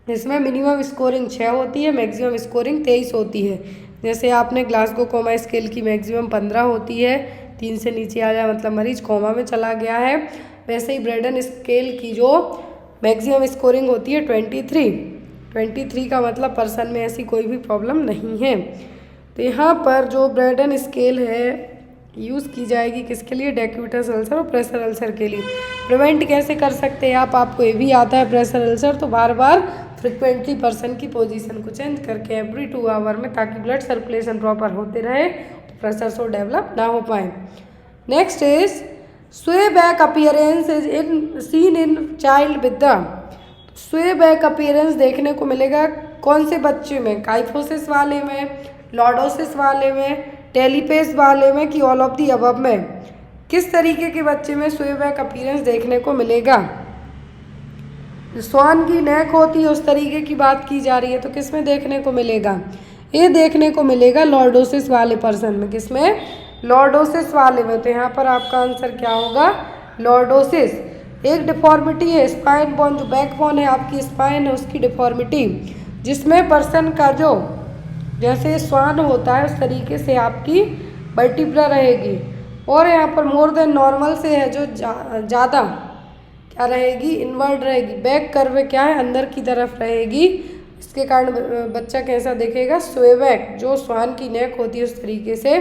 इसमें मिनिमम स्कोरिंग 6 होती है, मैक्सिमम स्कोरिंग 23 होती है। जैसे आपने ग्लासगो कोमा स्केल की मैक्सिमम 15 होती है, 3 से नीचे आ जाए मतलब मरीज कोमा में चला गया है। वैसे ही ब्रेडन स्केल की जो मैक्सिमम स्कोरिंग होती है 23 का मतलब पर्सन में ऐसी कोई भी प्रॉब्लम नहीं है। तो यहाँ पर जो ब्रेडन स्केल है यूज़ की जाएगी किसके लिए, डेक्यूबिटस अल्सर और प्रेशर अल्सर के लिए। प्रिवेंट कैसे कर सकते हैं आपको ये भी आता है प्रेशर अल्सर, तो बार बार फ्रिक्वेंटली पर्सन की पोजीशन को चेंज करके एवरी 2 आवर में, ताकि ब्लड सर्कुलेशन प्रॉपर होते रहे, तो प्रेशर सोर डेवलप ना हो पाए। नेक्स्ट इज स्वे back appearance is seen in child with the. स्वे बैक अपीयरेंस देखने को मिलेगा कौन से बच्चे में, काइफोसिस वाले में, लॉर्डोसिस वाले में, टेलीपेस वाले में कि ऑल ऑफ दी अबव में। किस तरीके के बच्चे में स्वे बैक अपीयरेंस देखने को मिलेगा, स्वान की नेक होती है उस तरीके की बात की जा रही है, तो किस में देखने को मिलेगा, ये देखने को मिलेगा लॉर्डोसिस वाले पर्सन में। किसमें, लॉर्डोसिस वाले में। तो यहाँ पर आपका आंसर क्या होगा, लॉर्डोसिस। एक डिफॉर्मिटी है स्पाइन बोन, जो बैकबोन है आपकी स्पाइन है उसकी डिफॉर्मिटी, जिसमें पर्सन का जो जैसे स्वान होता है उस तरीके से आपकी वर्टिब्रा रहेगी, और यहाँ पर मोर देन नॉर्मल से है जो ज़्यादा क्या रहेगी, इनवर्ड रहेगी। बैक कर्व क्या है, अंदर की तरफ रहेगी। इसके कारण बच्चा कैसा दिखेगा, स्वे बैक, जो स्वान की नेक होती है उस तरीके से।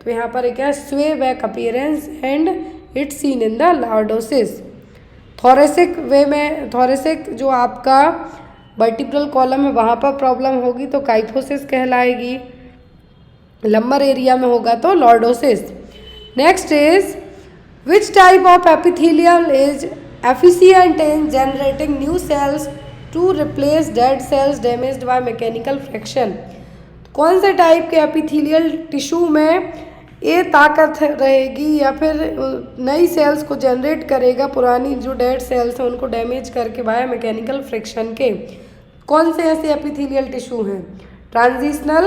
तो यहाँ पर क्या है, sway back appearance and it's seen in the lordosis. Thoracic वे में, थोरेसिक जो आपका वर्टिब्रल कॉलम है वहाँ पर प्रॉब्लम होगी तो काइफोसिस कहलाएगी, लंबर एरिया में होगा तो lordosis. Next is which type of epithelium is efficient in generating new cells to replace dead cells damaged by mechanical friction. कौन से टाइप के एपिथेलियल टिश्यू में ये ताकत रहेगी या फिर नई सेल्स को जनरेट करेगा, पुरानी जो डेड सेल्स हैं उनको डैमेज करके बाय मैकेनिकल फ्रिक्शन के। कौन से ऐसे एपिथेलियल टिश्यू हैं, ट्रांजिशनल,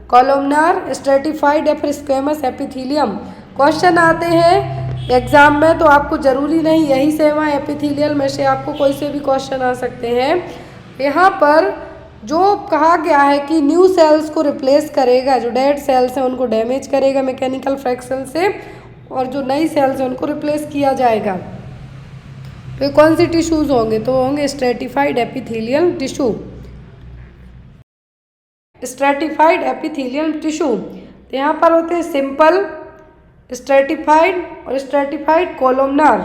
कॉलमनार, स्ट्रेटिफाइड या फिर स्क्वेमस एपिथेलियम। क्वेश्चन आते हैं एग्जाम में तो आपको ज़रूरी नहीं यही सेवा एपिथेलियल में से आपको कोई से भी क्वेश्चन आ सकते हैं। यहाँ पर जो कहा गया है कि न्यू सेल्स को रिप्लेस करेगा, जो डेड सेल्स हैं उनको डैमेज करेगा मैकेनिकल फ्रैक्शन से, और जो नई सेल्स हैं उनको रिप्लेस किया जाएगा। तो कौन सी टिश्यूज़ होंगे, तो होंगे stratified epithelial tissue, stratified epithelial tissue. तो यहाँ पर होते हैं सिंपल, स्ट्रेटिफाइड और स्ट्रेटिफाइड कोलमनार।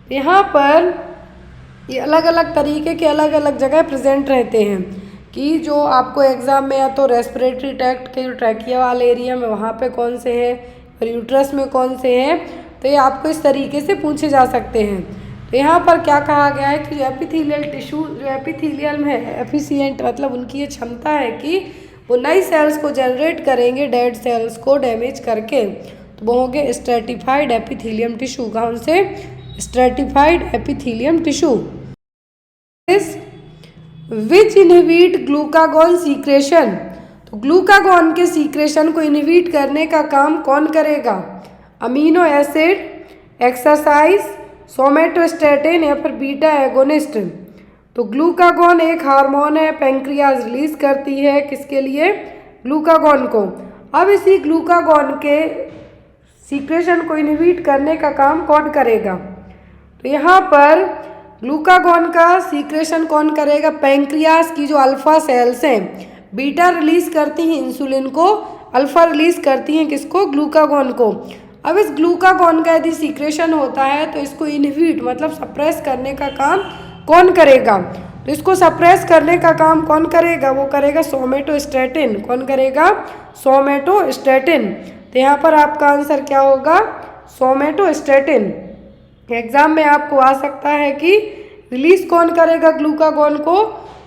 यहाँ पर ये अलग अलग तरीके के अलग अलग जगह प्रेजेंट रहते हैं कि जो आपको एग्ज़ाम में या तो रेस्पिरेटरी ट्रैक्ट के जो ट्रैकिया वाले एरिया में वहाँ पे कौन से हैं और यूट्रस में कौन से हैं, तो ये आपको इस तरीके से पूछे जा सकते हैं। तो यहाँ पर क्या कहा गया है कि जो एपिथेलियल टिश्यू, जो एपिथेलियल में एफिशिएंट मतलब उनकी ये क्षमता है कि वो नई सेल्स को जनरेट करेंगे डेड सेल्स को डैमेज करके, तो वो होंगे स्ट्रेटिफाइड एपिथेलियम टिश्यू। कौन से, stratified epithelium tissue. Which inhibit glucagon secretion. तो ग्लूकागॉन के सीक्रेशन को इनहिबिट करने का काम कौन करेगा, अमीनो एसिड, एक्सरसाइज, सोमेटोस्टैटिन या फिर बीटा एगोनिस्ट। तो ग्लूकागॉन एक हार्मोन है, पैंक्रियाज रिलीज करती है किसके लिए? ग्लूकागॉन को। अब इसी ग्लूकागॉन के सीक्रेशन को इनहिबिट करने का काम कौन करेगा? तो यहाँ पर ग्लूकागॉन का सीक्रेशन कौन करेगा? पैंक्रियाज की जो अल्फा सेल्स हैं, बीटा रिलीज करती हैं इंसुलिन को, अल्फा रिलीज करती हैं किसको? ग्लूकागॉन को। अब इस ग्लूकागॉन का यदि सीक्रेशन होता है तो इसको इनहिबिट मतलब सप्रेस करने का काम कौन करेगा? तो इसको सप्रेस करने का काम कौन करेगा? वो करेगा सोमेटोस्टैटिन। कौन करेगा? सोमेटोस्टैटिन। तो यहाँ पर आपका आंसर क्या होगा? सोमेटोस्टैटिन। एग्जाम में आपको आ सकता है कि रिलीज कौन करेगा ग्लूकागॉन को?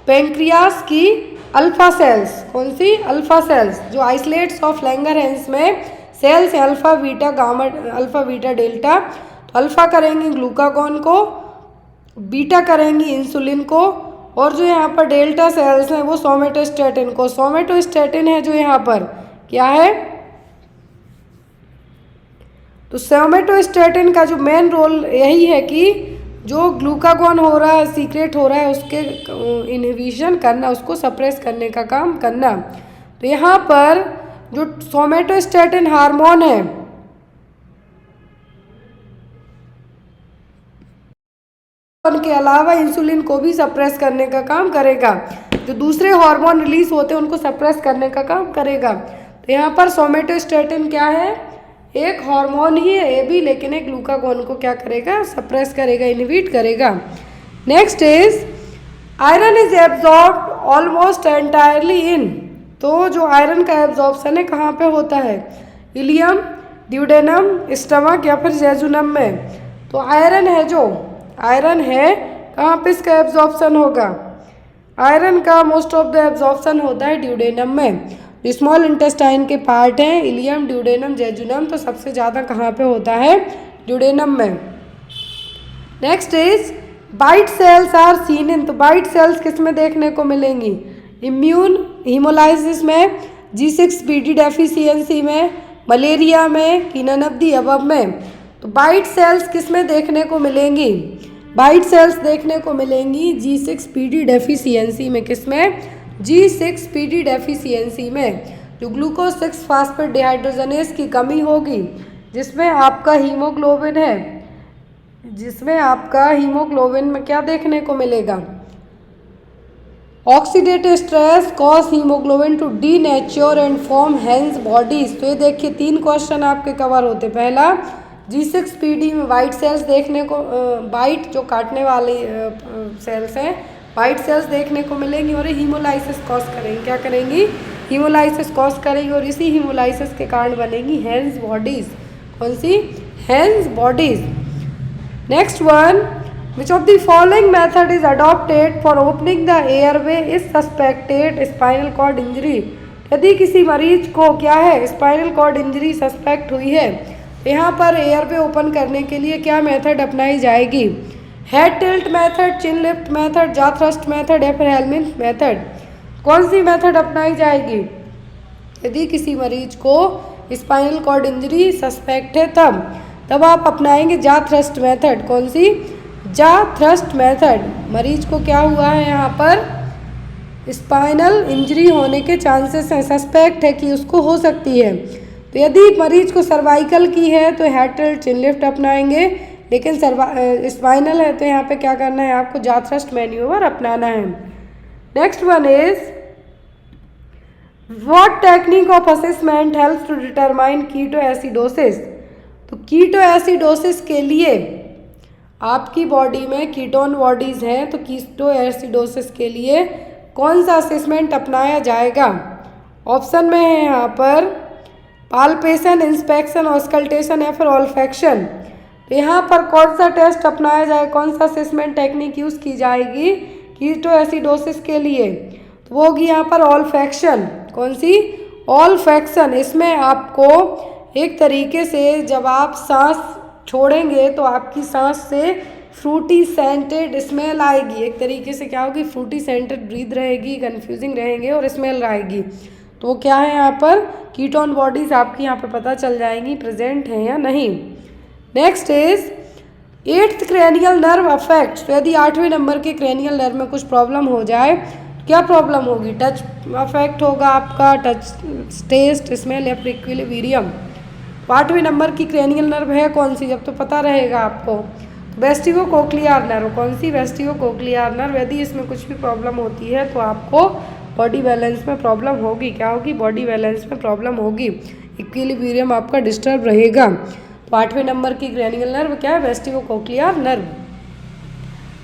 पैंक्रियाज की अल्फा सेल्स। कौन सी? अल्फा सेल्स, जो आइसोलेट्स ऑफ लैंगरहैंस में सेल्स है, alpha beta gamma, alpha beta delta. तो अल्फा करेंगी ग्लूकागॉन को, बीटा करेंगी इंसुलिन को, और जो यहाँ पर डेल्टा सेल्स हैं वो सोमेटोस्टैटिन को। सोमेटोस्टैटिन है जो यहाँ पर क्या है? तो सोमेटोस्टैटिन का जो मेन रोल यही है कि जो ग्लूकागॉन हो रहा है, सीक्रेट हो रहा है, उसके इनहिबिशन करना, उसको सप्रेस करने का काम करना। तो यहाँ पर जो सोमेटोस्टैटिन हार्मोन है उनके अलावा इंसुलिन को भी सप्रेस करने का काम करेगा। जो दूसरे हार्मोन रिलीज होते हैं उनको सप्रेस करने का काम करेगा। तो यहाँ पर सोमेटोस्टैटिन क्या है? एक हार्मोन ही है ये भी, लेकिन एक ग्लूकागॉन को क्या करेगा? सप्रेस करेगा, इनहिबिट करेगा। Next is iron is absorbed almost entirely इन। तो जो आयरन का एब्जॉर्प्शन है कहाँ पे होता है? इलियम, ड्यूडेनम, स्टमक या फिर जेजुनम में। तो आयरन है जो आयरन है कहाँ पे इसका एब्जॉर्प्शन होगा? आयरन का मोस्ट ऑफ द एब्जॉर्प्शन होता है ड्यूडेनम में। स्मॉल इंटेस्टाइन के पार्ट हैं इलियम, ड्यूडेनम, जेजुनम, तो सबसे ज़्यादा कहाँ पे होता है? ड्यूडेनम में। Next is bite cells are seen in. तो बाइट सेल्स किस में देखने को मिलेंगी? इम्यून हीमोलाइसिस में, G6PD डेफिशिएंसी में, मलेरिया में, कि नन ऑफ द अबव में। तो बाइट सेल्स किस में देखने को मिलेंगी? बाइट सेल्स देखने को मिलेंगी G6PD डेफिशिएंसी में। किस में? G6PD डेफिशिएंसी में। जो ग्लूकोज 6 फास्फेट डिहाइड्रोजनेस की कमी होगी, जिसमें आपका हीमोग्लोबिन है, जिसमें आपका हीमोग्लोबिन में क्या देखने को मिलेगा? Oxidative stress cause haemoglobin to denature and form Heinz bodies. तो ये देखिए 3 क्वेश्चन आपके कवर होते। पहला G6PD में वाइट सेल्स देखने को, वाइट जो काटने वाली सेल्स हैं, वाइट सेल्स देखने को मिलेंगी और हीमोलाइसिस कॉज करेंगी। क्या करेंगी? हीमोलाइसिस कॉज करेंगी, और इसी हीमोलाइसिस के कारण बनेंगी हेंस बॉडीज। कौन सी? Heinz bodies. Next one, which of the following method is adopted for opening the airway is suspected spinal cord injury. यदि किसी मरीज को क्या है? स्पाइनल कॉर्ड इंजरी सस्पेक्ट हुई है, यहाँ पर एयरवे ओपन करने के लिए क्या मेथड अपनाई जाएगी? हेड टिल्ट मेथड, चिन लिफ्ट मेथड, जा थ्रस्ट मेथड या फिर हेलमिंथ मेथड। कौन सी मेथड अपनाई जाएगी? यदि किसी मरीज को स्पाइनल कॉर्ड इंजरी सस्पेक्ट है तब आप अपनाएंगे जा थ्रस्ट मेथड। कौन सी? जा थ्रस्ट मेथड। मरीज को क्या हुआ है? यहाँ पर स्पाइनल इंजरी होने के चांसेस हैं, सस्पेक्ट है कि उसको हो सकती है। तो यदि मरीज को सर्वाइकल की है तो हेड टिल्ट, चिन लिफ्ट अपनाएंगे, लेकिन स्पाइनल है तो यहाँ पे क्या करना है? आपको जा थ्रस्ट मैन्यूवर अपनाना है। Next one is what technique of assessment helps to determine ketoacidosis. तो कीटो एसिडोसिस के लिए आपकी बॉडी में कीटोन बॉडीज हैं, तो कीटो एसिडोसिस के लिए कौन सा असेसमेंट अपनाया जाएगा? ऑप्शन में है यहाँ पर पाल्पेशन, इंस्पेक्शन, ऑस्कल्टेशन या फिर ऑल्फैक्शन। तो यहाँ पर कौन सा टेस्ट अपनाया जाए, कौन सा असेसमेंट टेक्निक यूज़ की जाएगी कीटो एसिडोसिस के लिए? तो वो होगी यहाँ पर ऑल्फैक्शन। कौन सी? ऑल्फैक्शन। इसमें आपको एक तरीके से जब आप सांस छोड़ेंगे तो आपकी सांस से फ्रूटी सेंटेड स्मेल आएगी। एक तरीके से क्या होगी? फ्रूटी सेंटेड ब्रीथ रहेगी, कन्फ्यूजिंग रहेंगे और स्मेल आएगी। तो वो क्या है? यहाँ पर कीटोन बॉडीज आपकी यहाँ पे पता चल जाएंगी प्रेजेंट हैं या नहीं। Next is 8th cranial nerve affect, तो यदि 8वें नंबर के क्रेनियल नर्व में कुछ प्रॉब्लम हो जाए, क्या प्रॉब्लम होगी? टच अफेक्ट होगा आपका, टच, टेस्ट, स्मेल या इक्विलिब्रियम। 8वें नंबर की क्रेनियल नर्व है कौन सी, जब तो पता रहेगा आपको। वेस्टिबो कोक्लियर नर्व, कौन सी? वेस्टिबो कोक्लियर नर्व। यदि इसमें कुछ भी प्रॉब्लम होती है तो आपको बॉडी बैलेंस में प्रॉब्लम होगी। क्या होगी? बॉडी बैलेंस में प्रॉब्लम होगी, इक्विलिब्रियम आपका डिस्टर्ब रहेगा। तो 8वें नंबर की क्रेनियल नर्व क्या है? Vestibulo cochlear nerve.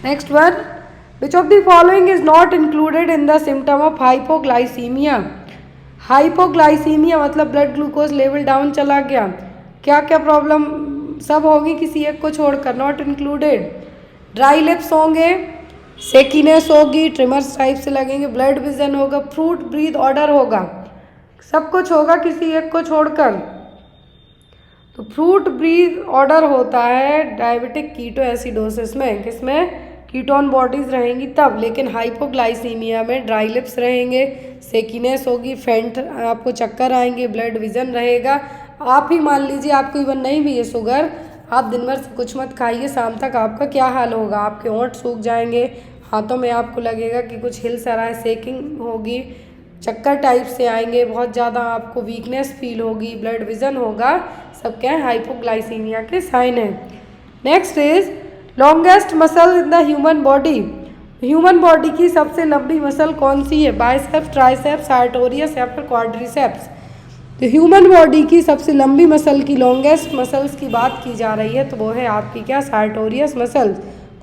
Next one, which of the following is not included in the symptom of hypoglycaemia. Hypoglycaemia मतलब ब्लड ग्लूकोज लेवल डाउन चला गया। क्या क्या प्रॉब्लम सब होगी किसी एक को छोड़कर, नॉट इंक्लूडेड। ड्राई लिप्स होंगे, सेकीनेस होगी, ट्रिमर्स टाइप से लगेंगे, ब्लड विजन होगा, फ्रूट ब्रीथ ऑर्डर होगा, सब कुछ होगा किसी एक को छोड़कर। तो फ्रूट ब्रीथ ऑर्डर होता है डायबिटिक कीटो एसिडोसिस में, किसमें? कीटोन बॉडीज रहेंगी तब। लेकिन हाइपोग्लाइसीमिया में ड्राई लिप्स रहेंगे, सेकीनेस होगी, फेंट, आपको चक्कर आएंगे, ब्लड विजन रहेगा। आप ही मान लीजिए आपको इवन नहीं भी है शुगर, आप दिन भर से कुछ मत खाइए, शाम तक आपका क्या हाल होगा? आपके होंठ सूख जाएंगे, हाथों में आपको लगेगा कि कुछ हिल सा रहा है, शेकिंग होगी, चक्कर टाइप से आएंगे, बहुत ज़्यादा आपको वीकनेस फील होगी, ब्लड विजन होगा, सब क्या है? हाइपोग्लाइसीमिया के साइन है। Next is longest muscle in the human body. Human body की सबसे लंबी मसल कौन सी है? बाइसेप्स, ट्राइसेप्स, सार्टोरियस या फिर क्वाड्रिसेप्स। तो ह्यूमन बॉडी की सबसे लंबी मसल की, लॉन्गेस्ट मसल्स की बात की जा रही है तो वो है आपकी क्या? Sartorius muscle.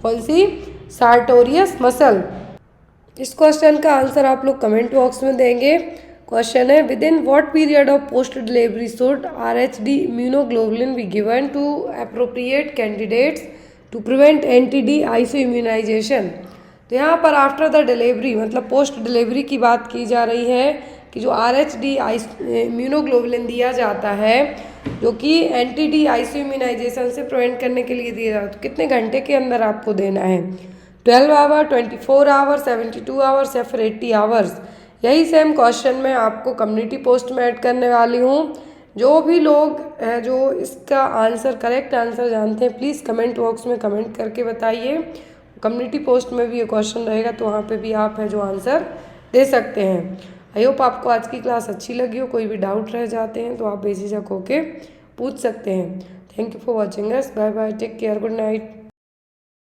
कौन सी? Sartorius muscle. इस क्वेश्चन का आंसर आप लोग कमेंट बॉक्स में देंगे। क्वेश्चन है, within what period of post delivery should RHD immunoglobulin be given to appropriate candidates to prevent NTD isoimmunisation. तो यहाँ पर आफ्टर द डिलीवरी मतलब पोस्ट डिलीवरी की बात की जा रही है कि जो RHD इम्यूनोग्लोबुलिन दिया जाता है जो कि NTD आइसो इम्यूनाइजेशन से प्रिवेंट करने के लिए दिया जाता है, तो कितने घंटे के अंदर आपको देना है? 12 आवर, 24 आवर, 72 आवर्स या फिर 80 आवर्स। यही सेम क्वेश्चन मैं आपको कम्युनिटी पोस्ट में ऐड करने वाली हूँ। जो भी लोग हैं जो इसका आंसर, करेक्ट आंसर जानते हैं, प्लीज़ कमेंट बॉक्स में कमेंट करके बताइए। कम्युनिटी पोस्ट में भी ये क्वेश्चन रहेगा तो वहाँ पे भी आप है जो आंसर दे सकते हैं। आई होप आपको आज की क्लास अच्छी लगी हो। कोई भी डाउट रह जाते हैं तो आप बेझिझक होके पूछ सकते हैं। Thank you for watching us. Bye bye, take care, good night.